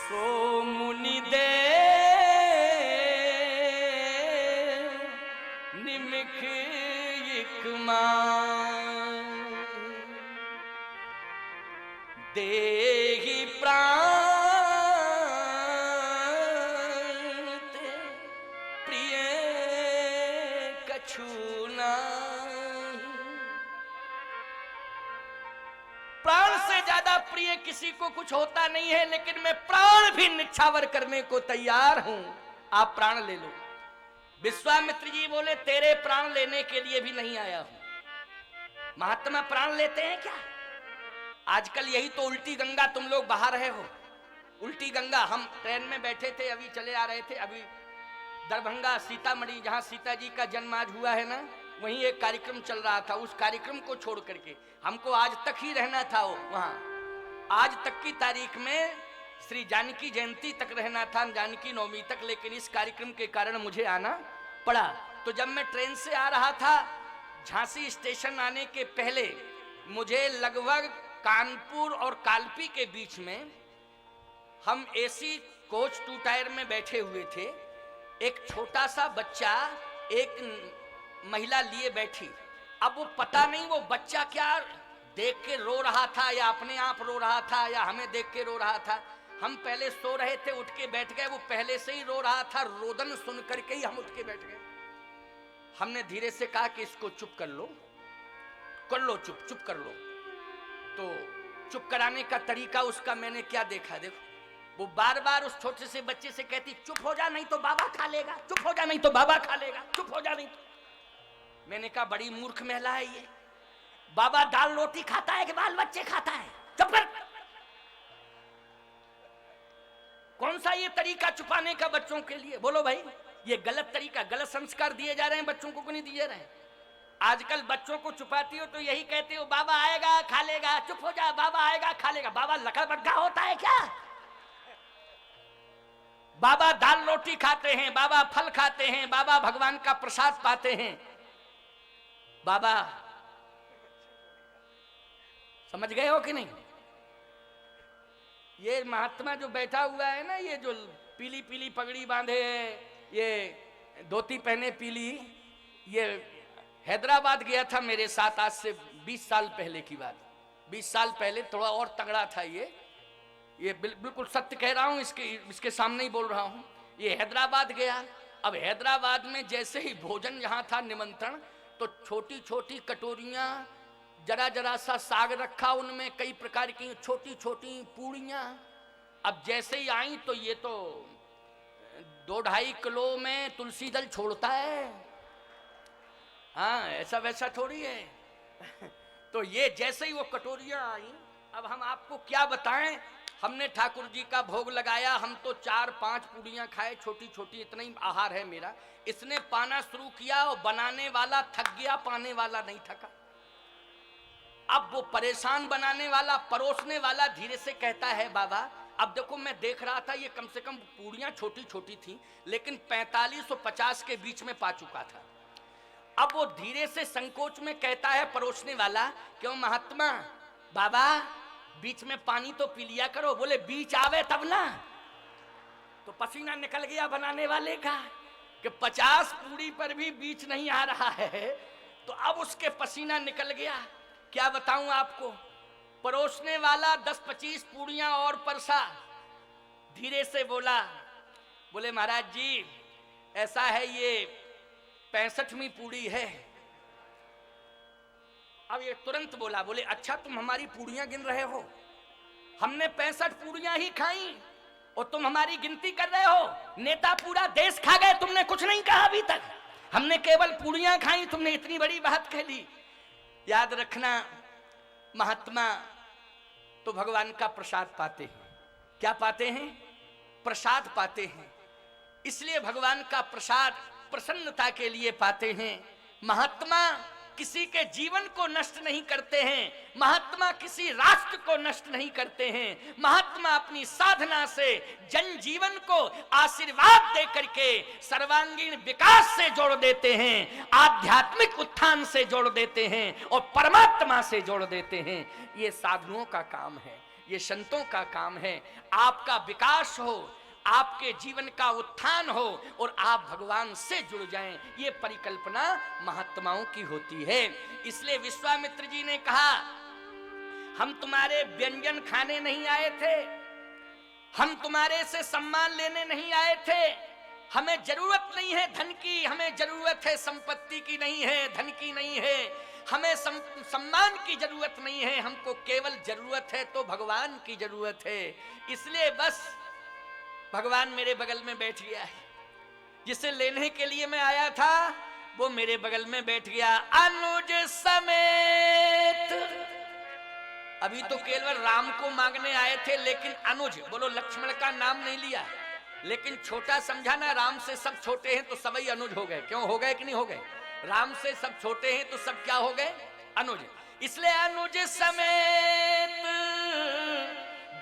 सो मुनि दे निमिख इक मान देहि प्राण ते प्रिय कछु नाही। प्राण से ज्यादा प्रिय किसी को कुछ होता नहीं है, लेकिन मैं प्राण भी निछावर करने को तैयार हूं, आप प्राण ले लो। विश्वामित्र जी बोले तेरे प्राण लेने के लिए भी नहीं आया हूं। महात्मा प्राण लेते हैं क्या? आजकल यही तो उल्टी गंगा तुम लोग बहा रहे हो। उल्टी गंगा, हम ट्रेन में बैठे थे, अभी चले आ रहे थे, अभी दरभंगा सीतामढ़ी जहां सीता जी का जन्म आज हुआ है ना, वहीं एक कार्यक्रम चल रहा था। उस कार्यक्रम को छोड़ करके हमको आज तक ही रहना था वहां, आज तक की तारीख में श्री जानकी जयंती तक रहना था, जानकी नवमी तक, लेकिन इस कार्यक्रम के कारण मुझे आना पड़ा। तो जब मैं ट्रेन से आ रहा था, झांसी स्टेशन आने के पहले मुझे लगभग कानपुर और कालपी के बीच में, हम एसी कोच 2 टायर में बैठे हुए थे, एक छोटा सा बच्चा एक महिला लिए बैठी। अब वो पता नहीं वो बच्चा क्या देख के रो रहा था या अपने आप रो रहा था या हमें देख के रो रहा था। हम पहले सो रहे थे, उठ के बैठ गए, वो पहले से ही रो रहा था, रोदन सुन करके ही हम उठ के बैठ गए। हमने धीरे से कहा कि इसको चुप कर लो चुप कर लो। तो चुप कराने का तरीका उसका मैंने क्या देखा, देखो वो बार बार उस छोटे से बच्चे से कहती चुप हो जा नहीं तो बाबा खा लेगा, चुप हो जा नहीं तो बाबा खा लेगा, चुप हो जा नहीं तो। मैंने कहा बड़ी मूर्ख महिला है ये, बाबा दाल रोटी खाता है कि बाल बच्चे खाता है, चुप कर। कौन सा ये तरीका छुपाने का बच्चों के लिए? बोलो भाई, ये गलत तरीका, गलत संस्कार दिए जा रहे हैं बच्चों को नहीं दिए रहे हैं। आजकल बच्चों को छुपाती हो तो यही कहते हो बाबा आएगा खा लेगा, चुप हो जा, बाबा आएगा खा लेगा। बाबा लकड़ बग्गा होता है क्या? बाबा दाल रोटी खाते हैं, बाबा फल खाते हैं, बाबा भगवान का प्रसाद पाते हैं। बाबा समझ गए हो कि नहीं? ये महात्मा जो बैठा हुआ है ना, ये जो पीली पीली पगड़ी बांधे है, ये धोती पहने पीली, ये हैदराबाद गया था मेरे साथ आज से 20 साल पहले की बात। 20 साल पहले थोड़ा और तगड़ा था ये बिल्कुल सत्य कह रहा हूं, इसके सामने ही बोल रहा हूं। ये हैदराबाद गया। अब हैदराबाद में जैसे ही भोजन यहाँ था, निमंत्रण, तो छोटी छोटी कटोरियां, जरा जरा सा साग रखा, उनमें कई प्रकार की छोटी छोटी पूड़ियां। अब जैसे ही आई तो ये तो 2-2.5 किलो में तुलसी दल छोड़ता है, हाँ ऐसा वैसा थोड़ी है। तो ये जैसे ही वो कटोरियां आई, अब हम आपको क्या बताएं, हमने ठाकुर जी का भोग लगाया, हम तो 4-5 पूड़ियां खाए छोटी छोटी, इतना ही आहार है मेरा। इसने पाना शुरू किया और बनाने वाला थक गया, पाने वाला नहीं थका। अब वो परेशान बनाने वाला, परोसने वाला धीरे से कहता है बाबा, अब देखो मैं देख रहा था ये कम से कम पूड़ियां छोटी छोटी थी, लेकिन 45 और 50 के बीच में पा चुका था। अब वो धीरे से संकोच में कहता है परोसने वाला, क्यों महात्मा, बाबा बीच में पानी तो पी लिया करो। बोले बीच आवे तब ना। तो पसीना निकल गया बनाने वाले का कि 50 पूड़ी पर भी बीच नहीं आ रहा है, तो अब उसके पसीना निकल गया। क्या बताऊं आपको, परोसने वाला 10-25 पूड़ियां और परसा, धीरे से बोला, बोले महाराज जी ऐसा है ये 65वीं पूड़ी है। अब ये तुरंत बोला, बोले अच्छा तुम हमारी पूड़ियां गिन रहे हो? हमने 65 पूड़ियां ही खाई और तुम हमारी गिनती कर रहे हो? नेता पूरा देश खा गए, तुमने कुछ नहीं कहा अभी तक, हमने केवल पूड़ियां खाई, तुमने इतनी बड़ी बात कह दी। याद रखना, महात्मा तो भगवान का प्रसाद पाते हैं। क्या पाते हैं? प्रसाद पाते हैं। इसलिए भगवान का प्रसाद प्रसन्नता के लिए पाते हैं। महात्मा किसी के जीवन को नष्ट नहीं करते हैं, महात्मा किसी राष्ट्र को नष्ट नहीं करते हैं। महात्मा अपनी साधना से जन जीवन को आशीर्वाद दे करके सर्वांगीण विकास से जोड़ देते हैं, आध्यात्मिक उत्थान से जोड़ देते हैं और परमात्मा से जोड़ देते हैं। ये साधुओं का काम है, ये संतों का काम है। आपका विकास हो, आपके जीवन का उत्थान हो और आप भगवान से जुड़ जाएं, ये परिकल्पना महात्माओं की होती है। इसलिए विश्वामित्र जी ने कहा, हम तुम्हारे व्यंजन खाने नहीं आए थे, हम तुम्हारे से सम्मान लेने नहीं आए थे। हमें जरूरत नहीं है धन की, हमें जरूरत है संपत्ति की नहीं है, धन की नहीं है, हमें सम्मान की जरूरत नहीं है, हमको केवल जरूरत है तो भगवान की जरूरत है। इसलिए बस भगवान मेरे बगल में बैठ गया है, जिसे लेने के लिए मैं आया था वो मेरे बगल में बैठ गया अनुज समेत। अभी तो केवल राम को मांगने आए थे, लेकिन अनुज, बोलो लक्ष्मण का नाम नहीं लिया, लेकिन छोटा समझा ना, राम से सब छोटे हैं तो सभी अनुज हो गए। क्यों हो गए कि नहीं हो गए? राम से सब छोटे हैं तो सब क्या हो गए? अनुज। इसलिए अनुज समेत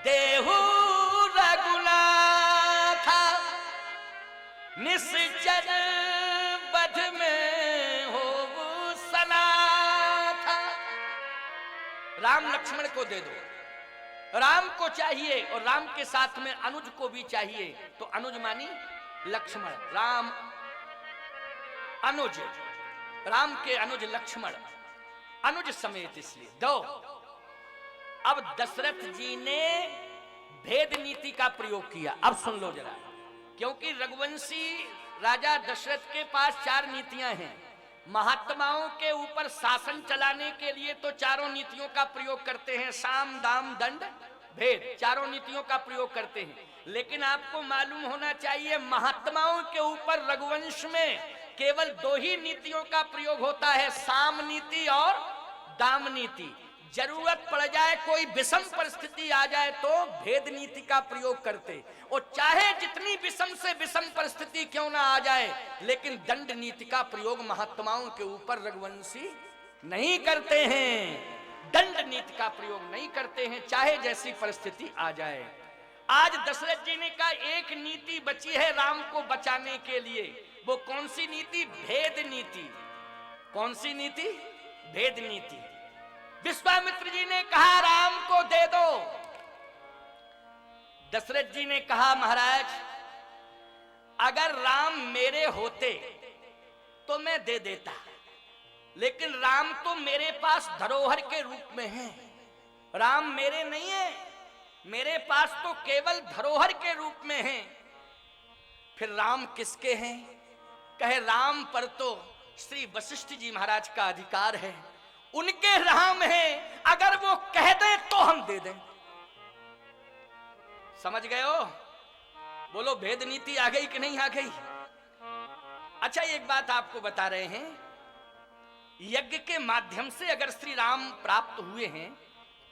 देहु रघुनाथ निश्चर बध में हो सनाथ। राम लक्ष्मण को दे दो, राम को चाहिए और राम के साथ में अनुज को भी चाहिए, तो अनुज मानी लक्ष्मण, राम अनुज, राम के अनुज लक्ष्मण, अनुज समेत इसलिए दो। अब दशरथ जी ने भेद नीति का प्रयोग किया। अब सुन लो जरा, क्योंकि रघुवंशी राजा दशरथ के पास 4 नीतियां हैं। महात्माओं के ऊपर शासन चलाने के लिए तो चारों नीतियों का प्रयोग करते हैं, साम दाम दंड भेद, चारों नीतियों का प्रयोग करते हैं। लेकिन आपको मालूम होना चाहिए, महात्माओं के ऊपर रघुवंश में केवल 2 ही नीतियों का प्रयोग होता है, साम नीति और दाम नीति। जरूरत पड़ जाए, कोई विषम परिस्थिति आ जाए तो भेद नीति का प्रयोग करते, और चाहे जितनी विषम से विषम परिस्थिति क्यों ना आ जाए, लेकिन दंड नीति का प्रयोग महात्माओं के ऊपर रघुवंशी नहीं करते हैं, दंड नीति का प्रयोग नहीं करते हैं, चाहे जैसी परिस्थिति आ जाए। आज दशरथ जी ने कहा एक नीति बची है राम को बचाने के लिए, वो कौन सी नीति? भेद नीति। कौन सी नीति? भेद नीति। विश्वामित्र जी ने कहा राम को दे दो। दशरथ जी ने कहा महाराज, अगर राम मेरे होते तो मैं दे देता, लेकिन राम तो मेरे पास धरोहर के रूप में है, राम मेरे नहीं है, मेरे पास तो केवल धरोहर के रूप में है। फिर राम किसके हैं? कहे राम पर तो श्री वशिष्ठ जी महाराज का अधिकार है, उनके राम हैं, अगर वो कह दें तो हम दे दें। समझ गए हो? बोलो भेद नीति आ गई कि नहीं आ गई? अच्छा, एक बात आपको बता रहे हैं, यज्ञ के माध्यम से अगर श्री राम प्राप्त हुए हैं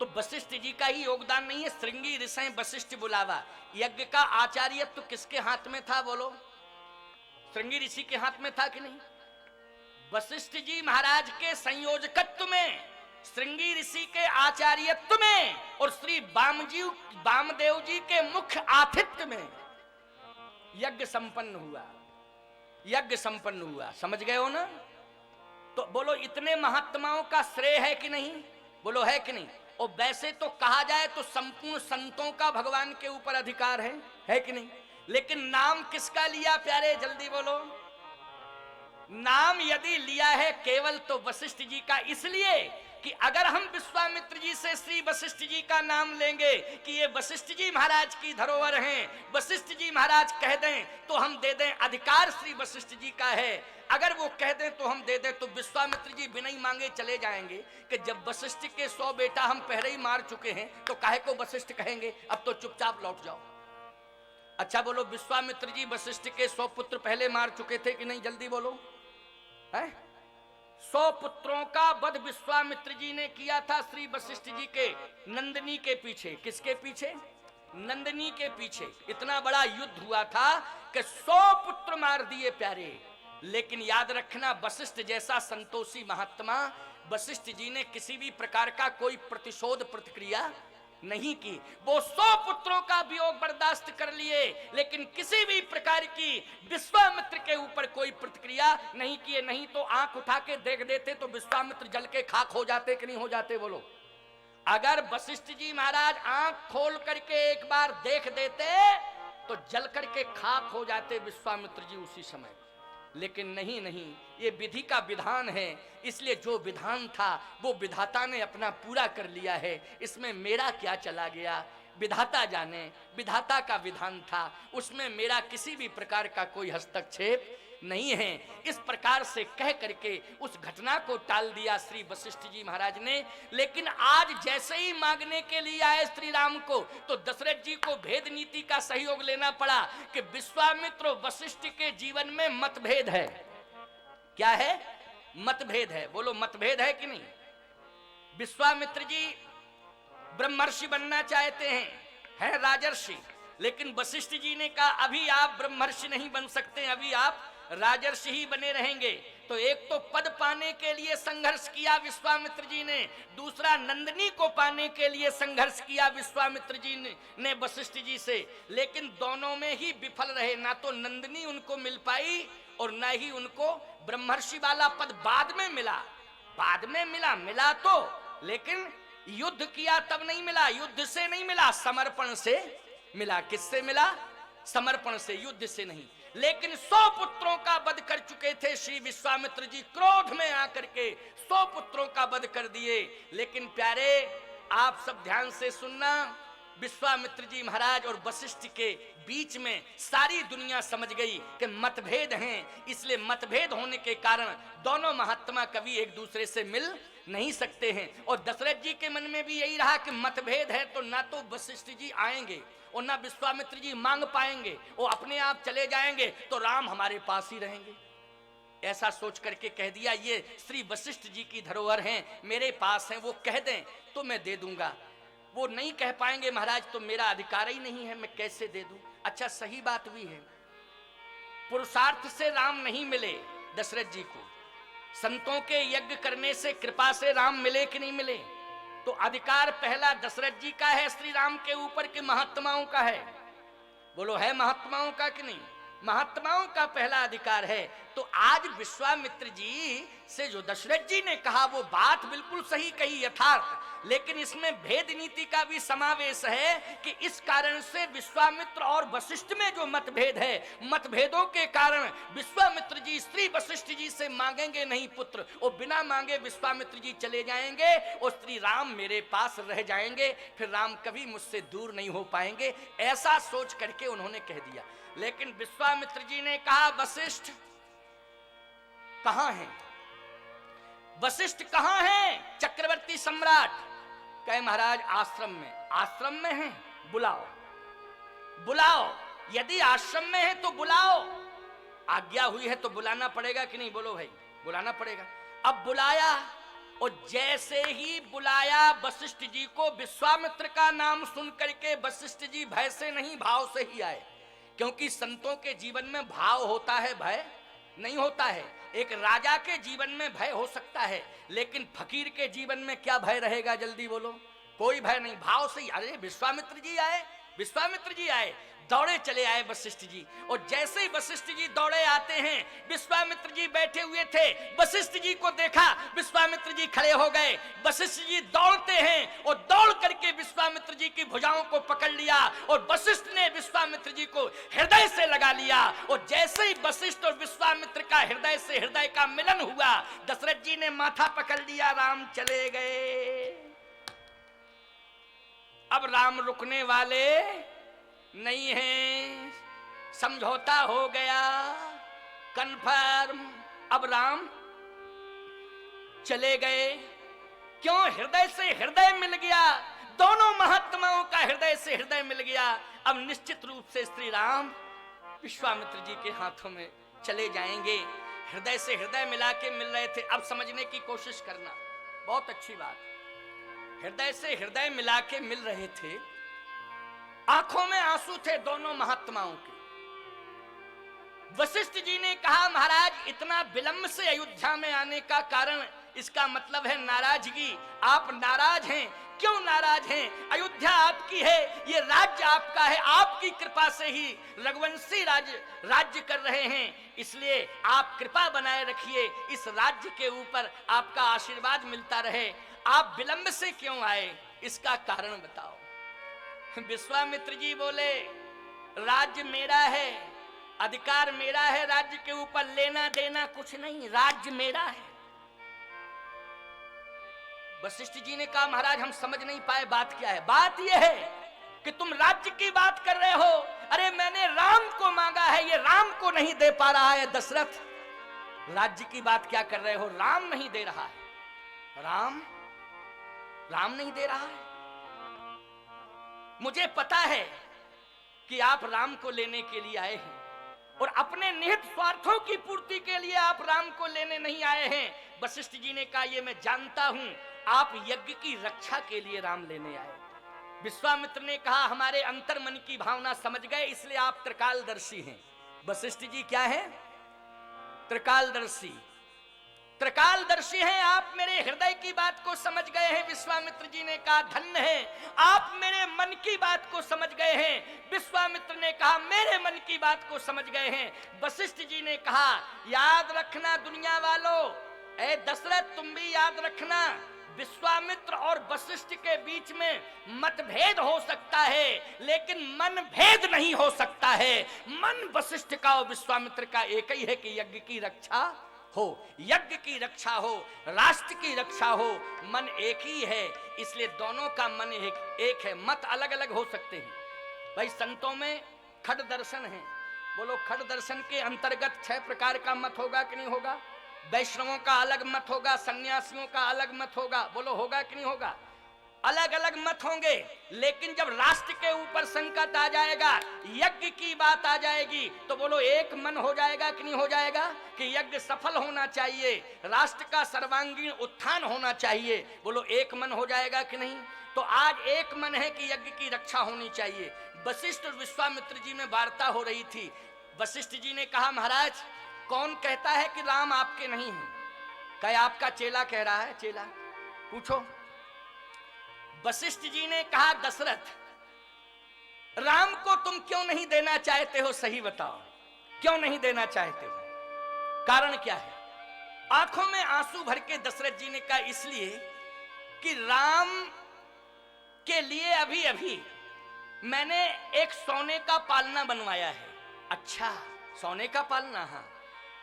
तो वशिष्ठ जी का ही योगदान नहीं है। श्रृंगी ऋषि वशिष्ठ बुलावा, यज्ञ का आचार्यत्व तो किसके हाथ में था? बोलो, श्रृंगी ऋषि के हाथ में था कि नहीं? वशिष्ठ जी महाराज के संयोजकत्व में, श्रृंगी ऋषि के आचार्यत्व में और श्री वामदेव जी के मुख्य आतिथ्य में यज्ञ संपन्न हुआ, यज्ञ संपन्न हुआ। समझ गए हो ना? तो बोलो इतने महात्माओं का श्रेय है कि नहीं? बोलो है कि नहीं? और वैसे तो कहा जाए तो संपूर्ण संतों का भगवान के ऊपर अधिकार है कि नहीं? लेकिन नाम किसका लिया प्यारे? जल्दी बोलो। नाम यदि लिया है केवल तो वशिष्ठ जी का, इसलिए कि अगर हम विश्वामित्र जी से श्री वशिष्ठ जी का नाम लेंगे कि ये वशिष्ठ जी महाराज की धरोहर हैं, वशिष्ठ जी महाराज कह दें तो हम दे दें, अधिकार श्री वशिष्ठ जी का है, अगर वो कह दें तो हम दे दें, तो विश्वामित्र जी बिना ही मांगे चले जाएंगे कि जब वशिष्ठ के 100 बेटा हम पहले ही मार चुके हैं तो काहे को वशिष्ठ कहेंगे, अब तो चुपचाप लौट जाओ। अच्छा बोलो, विश्वामित्र जी वशिष्ठ के 100 पुत्र पहले मार चुके थे कि नहीं? जल्दी बोलो। है 100 पुत्रों का वध विश्वामित्र जी ने किया था श्री वशिष्ठ जी के नंदिनी के पीछे। किसके पीछे? नंदिनी के पीछे। इतना बड़ा युद्ध हुआ था कि 100 पुत्र मार दिए प्यारे। लेकिन याद रखना, वशिष्ठ जैसा संतोषी महात्मा वशिष्ठ जी ने किसी भी प्रकार का कोई प्रतिशोध प्रतिक्रिया नहीं की। वो 100 पुत्रों का वियोग बर्दाश्त कर लिए, लेकिन किसी भी प्रकार की विश्वामित्र के ऊपर कोई प्रतिक्रिया नहीं किए। नहीं तो आंख उठा के देख देते तो विश्वामित्र जल के खाक हो जाते कि नहीं हो जाते? बोलो। अगर वशिष्ठ जी महाराज आंख खोल करके एक बार देख देते तो जल करके खाक हो जाते विश्वामित्र जी उसी समय। लेकिन नहीं नहीं, ये विधि का विधान है, इसलिए जो विधान था वो विधाता ने अपना पूरा कर लिया है, इसमें मेरा क्या चला गया, विधाता जाने। विधाता का विधान था, उसमें मेरा किसी भी प्रकार का कोई हस्तक्षेप नहीं है। इस प्रकार से कह करके उस घटना को टाल दिया श्री वशिष्ठ जी महाराज ने। लेकिन आज जैसे ही मांगने के लिए आए श्री राम को, तो दशरथ जी को भेद नीति का सहयोग लेना पड़ा कि विश्वामित्र और वशिष्ठ के जीवन में मतभेद है। क्या है? मतभेद है। बोलो मतभेद है कि नहीं? विश्वामित्र जी ब्रह्मर्षि बनना चाहते हैं राजर्षि, लेकिन वशिष्ठ जी ने कहा अभी आप ब्रह्मर्षि नहीं बन सकते, अभी आप राजर्षि ही बने रहेंगे। तो एक तो पद पाने के लिए संघर्ष किया विश्वामित्र जी ने, दूसरा नंदिनी को पाने के लिए संघर्ष किया विश्वामित्र जी ने वशिष्ठ जी से। लेकिन दोनों में ही विफल रहे, ना तो नंदिनी उनको मिल पाई और न ही उनको ब्रह्मर्षि वाला पद बाद में मिला। बाद में मिला तो, लेकिन युद्ध किया तब नहीं मिला, युद्ध से नहीं मिला, समर्पण से मिला। किससे मिला? समर्पण से, युद्ध से नहीं। लेकिन 100 पुत्रों का वध कर चुके थे श्री विश्वामित्र जी, क्रोध में आकर के 100 पुत्रों का वध कर दिए। लेकिन प्यारे, आप सब ध्यान से सुनना, विश्वामित्र जी महाराज और वशिष्ठ के बीच में सारी दुनिया समझ गई कि मतभेद हैं, इसलिए मतभेद होने के कारण दोनों महात्मा कभी एक दूसरे से मिल नहीं सकते हैं। और दशरथ जी के मन में भी यही रहा कि मतभेद है तो ना तो वशिष्ठ जी आएंगे और ना विश्वामित्र जी मांग पाएंगे, वो अपने आप चले जाएंगे तो राम हमारे पास ही रहेंगे। ऐसा सोच करके कह दिया ये श्री वशिष्ठ जी की धरोहर हैं, मेरे पास हैं, वो कह दें तो मैं दे दूंगा। वो नहीं कह पाएंगे महाराज तो मेरा अधिकार ही नहीं है, मैं कैसे दे दूं। अच्छा, सही बात भी है, पुरुषार्थ से राम नहीं मिले दशरथ जी को, संतों के यज्ञ करने से कृपा से राम मिले कि नहीं मिले? तो अधिकार पहला दशरथ जी का है श्री राम के ऊपर कि महात्माओं का है? बोलो, है महात्माओं का कि नहीं? महात्माओं का पहला अधिकार है। तो आज विश्वामित्र जी से जो दशरथ जी ने कहा वो बात बिल्कुल सही कही, यथार्थ, लेकिन इसमें भेद नीति का भी समावेश है कि इस कारण से विश्वामित्र और वशिष्ठ में जो मतभेद है, मतभेदों के कारण विश्वामित्र जी श्री वशिष्ठ जी से मांगेंगे नहीं पुत्र, और बिना मांगे विश्वामित्र जी चले जाएंगे और श्री राम मेरे पास रह जाएंगे, फिर राम कभी मुझसे दूर नहीं हो पाएंगे। ऐसा सोच करके उन्होंने कह दिया। लेकिन विश्वामित्र जी ने कहा वशिष्ठ कहां हैं? वशिष्ठ कहां हैं? चक्रवर्ती सम्राट कहे महाराज आश्रम में। आश्रम में हैं? बुलाओ बुलाओ, यदि आश्रम में है तो बुलाओ, आज्ञा हुई है तो बुलाना पड़ेगा कि नहीं? बोलो भाई, बुलाना पड़ेगा। अब बुलाया, और जैसे ही बुलाया वशिष्ठ जी को, विश्वामित्र का नाम सुन करके वशिष्ठ जी भय से नहीं भाव से ही आए, क्योंकि संतों के जीवन में भाव होता है, भय नहीं होता है। एक राजा के जीवन में भय हो सकता है, लेकिन फकीर के जीवन में क्या भय रहेगा? जल्दी बोलो। कोई भय नहीं, भाव से ही। अरे विश्वामित्र जी आए, विश्वामित्र जी आए, दौड़े चले आए वशिष्ठ जी। और जैसे ही वशिष्ठ जी दौड़े आते हैं, विश्वामित्र जी बैठे हुए थे, वशिष्ठ जी को देखा, विश्वामित्र जी खड़े हो गए। वशिष्ठ जी दौड़ते हैं और दौड़ करके विश्वामित्र जी की भुजाओं को पकड़ लिया, और वशिष्ठ ने विश्वामित्र जी को हृदय से लगा लिया। और जैसे ही वशिष्ठ और विश्वामित्र का हृदय से हृदय का मिलन हुआ, दशरथ जी ने माथा पकड़ लिया, राम चले गए। अब राम रुकने वाले नहीं है, समझौता हो गया, कन्फर्म। अब राम चले गए। क्यों? हृदय से हृदय मिल गया, दोनों महात्माओं का हृदय से हृदय मिल गया। अब निश्चित रूप से श्री राम विश्वामित्र जी के हाथों में चले जाएंगे। हृदय से हृदय मिला के मिल रहे थे। अब समझने की कोशिश करना, बहुत अच्छी बात। हृदय से हृदय मिला के मिल रहे थे, आंखों में आंसू थे दोनों महात्माओं के। वशिष्ठ जी ने कहा महाराज इतना विलंब से अयोध्या में आने का कारण, इसका मतलब है नाराजगी। आप नाराज हैं। क्यों नाराज हैं? अयोध्या आपकी है, ये राज्य आपका है, आपकी कृपा से ही रघुवंशी राज्य कर रहे हैं, इसलिए आप कृपा बनाए रखिए, इस राज्य के ऊपर आपका आशीर्वाद मिलता रहे। आप विलंब से क्यों आए? इसका कारण बताओ। विश्वामित्र जी बोले, राज्य मेरा है, अधिकार मेरा है, राज्य के ऊपर लेना देना कुछ नहीं, राज्य मेरा है। वशिष्ठ जी ने कहा, महाराज हम समझ नहीं पाए बात क्या है। बात यह है कि तुम राज्य की बात कर रहे हो, अरे मैंने राम को मांगा है, ये राम को नहीं दे पा रहा है दशरथ। राज्य की बात क्या कर रहे हो, राम नहीं दे रहा है। राम नहीं दे रहा है। मुझे पता है कि आप राम को लेने के लिए आए हैं और अपने निहित स्वार्थों की पूर्ति के लिए आप राम को लेने नहीं आए हैं। वशिष्ठ जी ने कहा, ये मैं जानता हूं, आप यज्ञ की रक्षा के लिए राम लेने आए। विश्वामित्र ने कहा, हमारे अंतर मन की भावना समझ गए, इसलिए आप त्रिकालदर्शी हैं। वशिष्ठ जी क्या है? त्रिकालदर्शी। त्रिकालदर्शी हैं आप, मेरे हृदय की बात को समझ गए हैं। विश्वामित्र जी ने कहा, धन्य है, आप मेरे मन की बात को समझ गए हैं। विश्वामित्र ने कहा, मेरे मन की बात को समझ गए हैं। वशिष्ठ जी ने कहा, याद रखना दुनिया वालों, ऐ दशरथ तुम भी याद रखना, विश्वामित्र और वशिष्ठ के बीच में मतभेद हो सकता है, लेकिन मन भेद नहीं हो सकता है। मन वशिष्ठ का और विश्वामित्र का एक ही है कि यज्ञ की रक्षा हो, यज्ञ की रक्षा हो, राष्ट्र की रक्षा हो, मन एक ही है। इसलिए दोनों का मन एक है, मत अलग अलग हो सकते हैं। भाई संतों में खड दर्शन है, बोलो खड दर्शन के अंतर्गत 6 प्रकार का मत होगा कि नहीं होगा? वैष्णवों का अलग मत होगा, सन्यासियों का अलग मत होगा, बोलो होगा कि नहीं होगा? अलग अलग मत होंगे, लेकिन जब राष्ट्र के ऊपर संकट आ जाएगा, यज्ञ की बात आ जाएगी, तो बोलो एक मन हो जाएगा कि नहीं हो जाएगा? कि यज्ञ सफल होना चाहिए, राष्ट्र का सर्वांगीण उत्थान होना चाहिए, बोलो एक मन हो जाएगा कि नहीं? तो आज एक मन है कि यज्ञ की रक्षा होनी चाहिए। वशिष्ठ और विश्वामित्र जी में वार्ता हो रही थी। वशिष्ठ जी ने कहा, महाराज कौन कहता है कि राम आपके नहीं है? क्या आपका चेला कह रहा है? चेला पूछो। वशिष्ठ जी ने कहा, दशरथ राम को तुम क्यों नहीं देना चाहते हो, सही बताओ, क्यों नहीं देना चाहते हो? कारण क्या है? आंखों में आंसू भर के दशरथ जी ने कहा, इसलिए कि राम के लिए अभी अभी मैंने एक सोने का पालना बनवाया है। अच्छा, सोने का पालना? हाँ,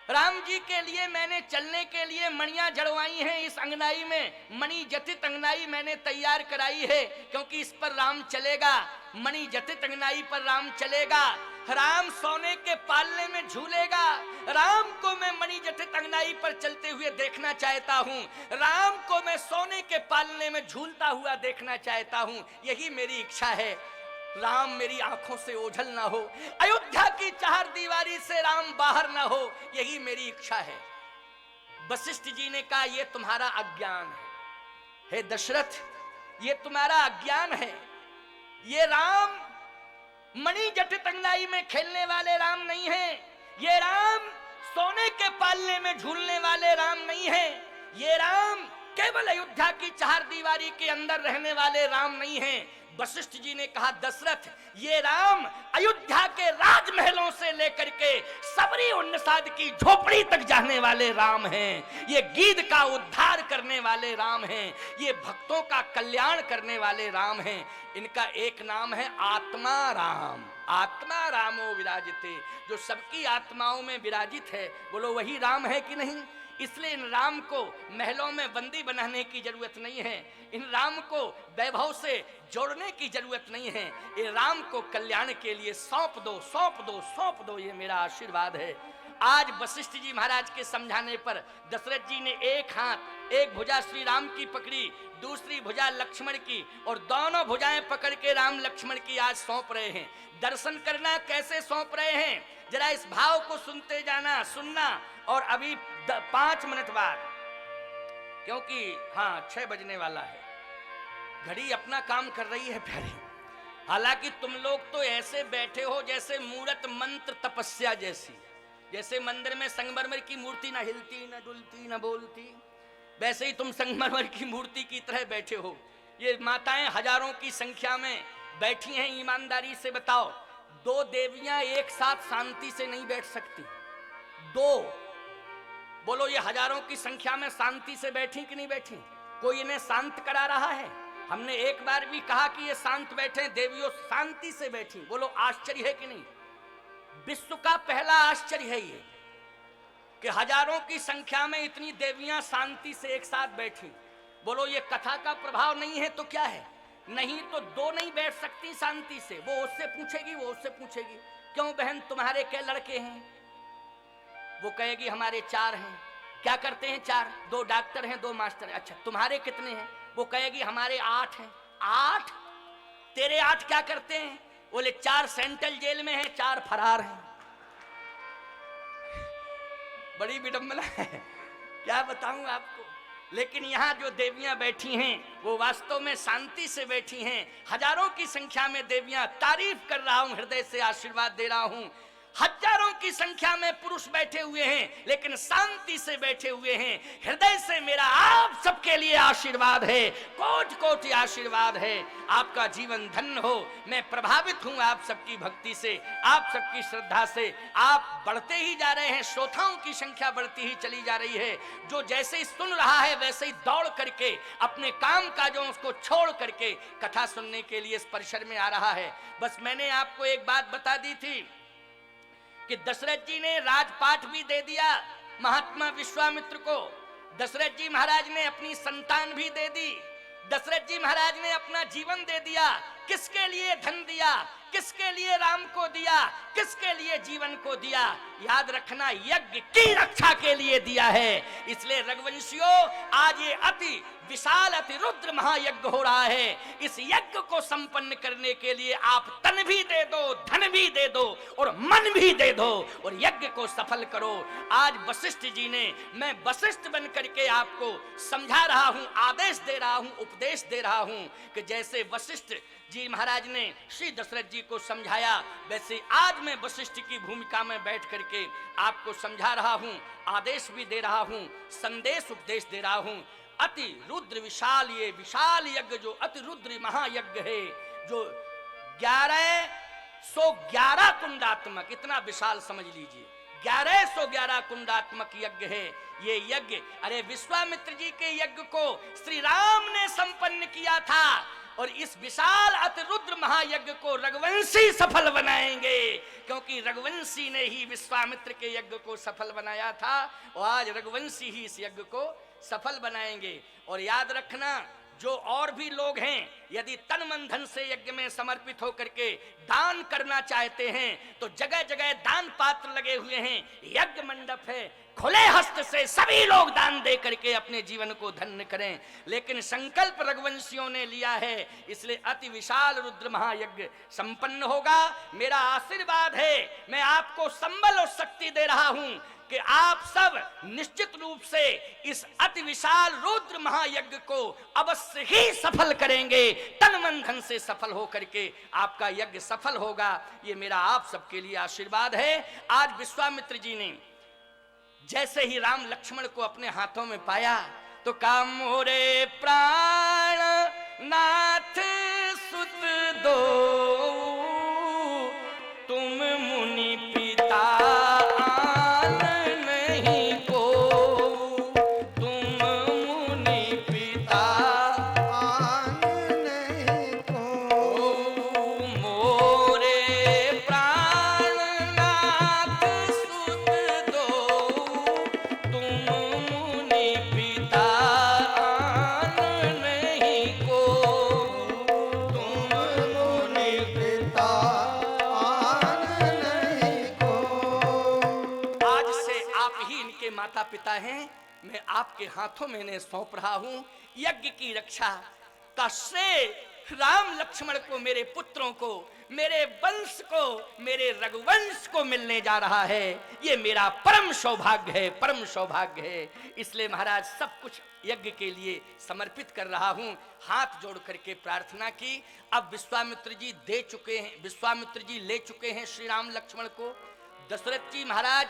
राम जी के लिए मैंने चलने के लिए मणियां जड़वाई हैं। इस अंगनाई में मणि जटित अंगनाई मैंने तैयार कराई है, क्योंकि इस पर राम चलेगा, मणि जटित अंगनाई पर राम चलेगा। राम सोने के पालने में झूलेगा। राम को मैं मणि जटित अंगनाई पर चलते हुए देखना चाहता हूँ, राम को मैं सोने के पालने में झूलता हुआ देखना चाहता हूँ। यही मेरी इच्छा है। राम मेरी आंखों से ओझल ना हो, अयोध्या की 4 दीवारी से राम बाहर ना हो, यही मेरी इच्छा है। वशिष्ठ जी ने कहा, यह तुम्हारा अज्ञान है। हे दशरथ, ये तुम्हारा अज्ञान है। ये राम मणि जटित अंगनाई में खेलने वाले राम नहीं है। ये राम सोने के पालने में झूलने वाले राम नहीं है। ये राम केवल अयोध्या की 4 दीवारी के अंदर रहने वाले राम नहीं है। वशिष्ठ जी ने कहा, दशरथ ये राम अयोध्या के राजमहलों से लेकर के सबरी उन्नसाद की झोपड़ी तक जाने वाले राम हैं। ये गीध का उद्धार करने वाले राम हैं। ये भक्तों का कल्याण करने वाले राम हैं। इनका एक नाम है आत्मा राम। आत्मा रामो विराजिते, जो सबकी आत्माओं में विराजित है, बोलो वही राम है कि नहीं? इसलिए इन राम को महलों में बंदी बनाने की जरूरत नहीं है। इन राम को वैभव से जोड़ने की जरूरत नहीं है। ये राम को कल्याण के लिए सौंप दो, सौंप दो, सौंप दो, ये मेरा आशीर्वाद है। आज वशिष्ठ जी महाराज के समझाने पर दशरथ जी ने एक हाथ, एक भुजा श्री राम की पकड़ी, दूसरी भुजा लक्ष्मण की, और दोनों भुजाएं पकड़ के राम लक्ष्मण की आज सौंप रहे हैं। दर्शन करना कैसे सौंप रहे हैं, जरा इस भाव को सुनते जाना, सुनना। और अभी 5 मिनट बाद, क्योंकि हाँ 6 बजने वाला है, घड़ी अपना काम कर रही है प्यारे। हालांकि तुम लोग तो ऐसे बैठे हो जैसे मूर्त मंत्र तपस्या जैसी, जैसे मंदिर में संगमरमर की मूर्ति ना हिलती, ना डुलती, ना बोलती, वैसे ही तुम संगमरमर की मूर्ति की तरह बैठे हो। ये माताएं हजारों की संख्या में बैठी हैं। ईमानदारी से बताओ, 2 देवियां एक साथ शांति से नहीं बैठ सकती। 2, बोलो ये हजारों की संख्या में शांति से बैठी कि नहीं बैठी? कोई इन्हें शांत करा रहा है? हमने एक बार भी कहा कि ये शांत बैठे, देवियों शांति से बैठी। बोलो आश्चर्य है कि नहीं? विश्व का पहला आश्चर्य है ये कि हजारों की संख्या में इतनी देवियां शांति से एक साथ बैठी। बोलो ये कथा का प्रभाव नहीं है तो क्या है? नहीं तो दो नहीं बैठ सकती शांति से, वो उससे पूछेगी, वो उससे पूछेगी, क्यों बहन तुम्हारे क्या लड़के हैं? वो कहेगी हमारे 4 हैं। क्या करते हैं 4? 2 डॉक्टर हैं, 2 मास्टर। अच्छा तुम्हारे कितने हैं? वो कहेगी हमारे 8 हैं। 8? तेरे 8 क्या करते हैं? बोले 4 सेंट्रल जेल में हैं, 4 फरार हैं। बड़ी विडंबना है, क्या बताऊं आपको। लेकिन यहाँ जो देवियां बैठी हैं वो वास्तव में शांति से बैठी हैं। हजारों की संख्या में देवियां, तारीफ कर रहा हूं, हृदय से आशीर्वाद दे रहा हूं। हजारों की संख्या में पुरुष बैठे हुए हैं, लेकिन शांति से बैठे हुए हैं। हृदय से मेरा आप सबके लिए आशीर्वाद है, कोटि कोटि आशीर्वाद है। आपका जीवन धन्य हो। मैं प्रभावित हूं आप सबकी भक्ति से, आप सबकी श्रद्धा से। आप बढ़ते ही जा रहे हैं, श्रोताओं की संख्या बढ़ती ही चली जा रही है। जो जैसे ही सुन रहा है वैसे ही दौड़ करके अपने काम काजों उसको छोड़ करके कथा सुनने के लिए इस परिसर में आ रहा है। बस मैंने आपको एक बात बता दी थी कि दशरथ जी ने राजपाट भी दे दिया महात्मा विश्वामित्र को। दशरथ जी महाराज ने अपनी संतान भी दे दी। दशरथ जी महाराज ने अपना जीवन दे दिया। किसके लिए धन दिया? किसके लिए राम को दिया? किसके लिए जीवन को दिया? याद रखना, यज्ञ की रक्षा के लिए दिया है। इसलिए रघुवंशियों, आज ये अति विशाल अति रुद्र महायज्ञ हो रहा है। इस यज्ञ को संपन्न करने के लिए आप तन भी दे दो, धन भी दे दो और मन भी दे दो और यज्ञ को सफल करो। आज वशिष्ठ जी ने, मैं वशिष्ठ बन करके आपको समझा रहा हूं, आदेश दे रहा हूं, उपदेश दे रहा हूं कि जैसे वशिष्ठ जी महाराज ने श्री दशरथ जी को समझाया, वैसे आज मैं वशिष्ठ की भूमिका में बैठ करके आपको समझा रहा हूं, आदेश भी दे रहा हूं, संदेश उपदेश दे रहा हूं। अति रुद्र विशाल, ये विशाल यज्ञ जो अति रुद्र महायज्ञ है, जो 1111 कुंडात्मक, इतना विशाल समझ लीजिए, 1111 कुंडात्मक यज्ञ है ये यज्ञ। अरे विश्वामित्र जी के यज्ञ को श्री राम ने संपन्न किया था और इस विशाल अति रुद्र महायज्ञ को रघुवंशी सफल बनाएंगे, क्योंकि रघुवंशी ने ही विश्वामित्र के यज्ञ को सफल बनाया था और आज रघुवंशी ही इस यज्ञ को सफल बनाएंगे। और याद रखना, जो और भी लोग हैं, यदि तन मन धन से यज्ञ में समर्पित होकर के दान करना चाहते हैं तो जगह जगह दान पात्र लगे हुए हैं, यज्ञ मंडप है, खुले हस्त से सभी लोग दान दे करके अपने जीवन को धन्य करें। लेकिन संकल्प रघुवंशियों ने लिया है, इसलिए अति विशाल रुद्र महायज्ञ संपन्न होगा। मेरा आशीर्वाद है, मैं आपको संबल और शक्ति दे रहा हूं कि आप सब निश्चित रूप से इस अति विशाल रुद्र महायज्ञ को अवश्य ही सफल करेंगे। तन मन धन से सफल हो करके आपका यज्ञ सफल होगा, ये मेरा आप सबके लिए आशीर्वाद है। आज विश्वामित्र जी ने जैसे ही राम लक्ष्मण को अपने हाथों में पाया तो कहा, मोरे प्राण नाथ सुत दो, तुम मुनि पिता माता पिता हैं, मैं आपके हाथों में इन्हें सौंप रहा हूं। यज्ञ की रक्षा का श्रेय राम लक्ष्मण को, मेरे पुत्रों को, मेरे वंश को, मेरे रघुवंश को मिलने जा रहा है। ये मेरा परम सौभाग्य है, परम सौभाग्य है। इसलिए महाराज सब कुछ यज्ञ के लिए समर्पित कर रहा हूं। हाथ जोड़ करके प्रार्थना की। अब विश्वामित्र जी दे चुके हैं, विश्वामित्र जी ले चुके हैं श्री राम लक्ष्मण को। दशरथ जी महाराज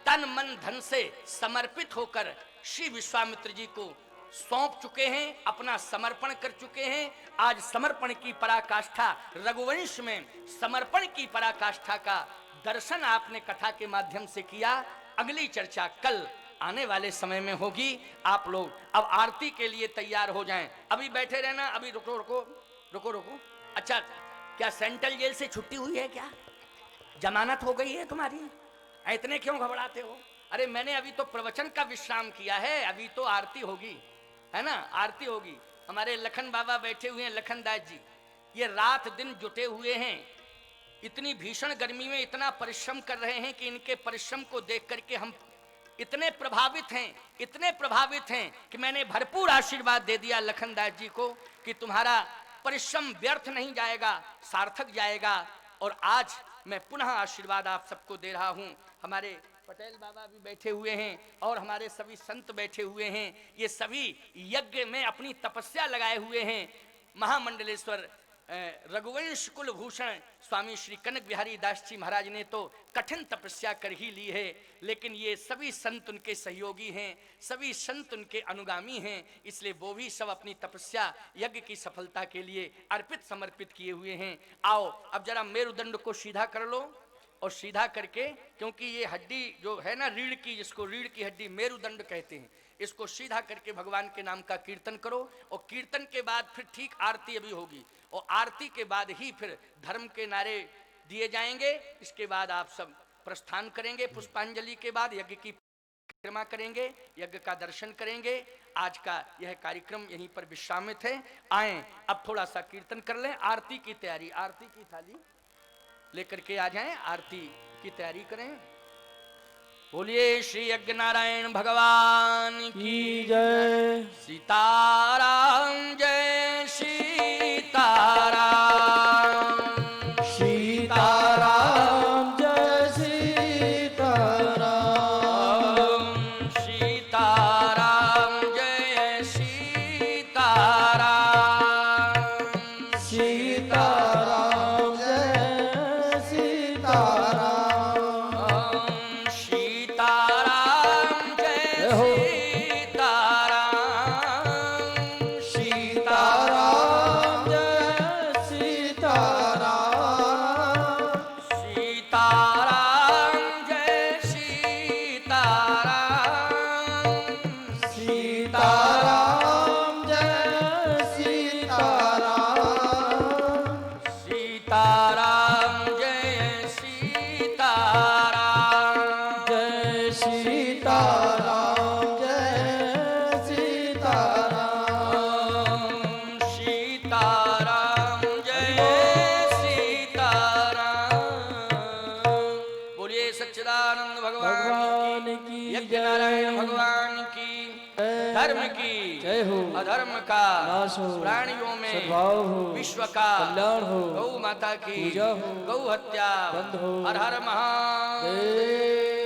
तन मन धन से समर्पित होकर श्री विश्वामित्र जी को सौंप चुके हैं, अपना समर्पण कर चुके हैं। आज समर्पण की पराकाष्ठा, रघुवंश में समर्पण की पराकाष्ठा का दर्शन आपने कथा के माध्यम से किया। अगली चर्चा कल आने वाले समय में होगी। आप लोग अब आरती के लिए तैयार हो जाएं। अभी बैठे रहना, अभी रुको रुको रुको रुको। अच्छा, क्या सेंट्रल जेल से छुट्टी हुई है? क्या जमानत हो गई है तुम्हारी? इतने क्यों घबराते हो? अरे मैंने अभी तो प्रवचन का विश्राम किया है, अभी तो आरती होगी, है ना? आरती होगी। हमारे लखन बाबा बैठे हुए हैं, लखन दास जी, ये रात दिन जुटे हुए हैं। इतनी भीषण गर्मी में इतना परिश्रम कर रहे हैं कि इनके परिश्रम को देख करके हम इतने प्रभावित हैं, इतने प्रभावित हैं कि मैंने भरपूर आशीर्वाद दे दिया लखन दास जी को कि तुम्हारा परिश्रम व्यर्थ नहीं जाएगा, सार्थक जाएगा। और आज मैं पुनः आशीर्वाद आप सबको दे रहा हूं। हमारे पटेल बाबा भी बैठे हुए हैं और हमारे सभी संत बैठे हुए हैं। ये सभी यज्ञ में अपनी तपस्या लगाए हुए हैं। महामंडलेश्वर रघुवंश कुलभूषण स्वामी श्री कनक बिहारी दास जी महाराज ने तो कठिन तपस्या कर ही ली है, लेकिन ये सभी संत उनके सहयोगी हैं, सभी संत उनके अनुगामी हैं, इसलिए वो भी सब अपनी तपस्या यज्ञ की सफलता के लिए अर्पित समर्पित किए हुए हैं। आओ अब जरा मेरुदंड को सीधा कर लो, और सीधा करके, क्योंकि ये हड्डी जो है ना रीढ़ की, जिसको रीढ़ की हड्डी मेरुदंड कहते हैं, इसको सीधा करके भगवान के नाम का कीर्तन करो। और कीर्तन के बाद फिर ठीक आरती अभी होगी, और आरती के बाद ही फिर धर्म के नारे दिए जाएंगे। इसके बाद आप सब प्रस्थान करेंगे। पुष्पांजलि के बाद यज्ञ की परिक्रमा करेंगे, यज्ञ का दर्शन करेंगे। आज का यह कार्यक्रम यहीं पर विश्रामित है। आए अब थोड़ा सा कीर्तन कर लें। आरती की तैयारी, आरती की थाली लेकर के आ जाएं, आरती की तैयारी करें। बोलिए श्री यज्ञ नारायण भगवान की जय। सीताराम जय सीताराम, सीताराम जय सीताराम, सीताराम जय सीताराम, सीताराम जय सीताराम, सीताराम जय हो। सीताराम, सीताराम जय सीताराम, सीताराम जय सीताराम, सीताराम जय सीताराम, सीताराम जय सीताराम, जय सीताराम जय सीताराम, सीताराम जय सीताराम। बोलिए सच्चिदानंद भगवान भगवान की, की यज्ञ नारायण जय। भगवान की, धर्म की जय हो। अधर्म का नाश हो। प्राणियों में सद्भाव हो। विश्व का कल्याण हो। गौ माता की पूजा हो। गौ हत्या बंद हो। हर हर महादेव।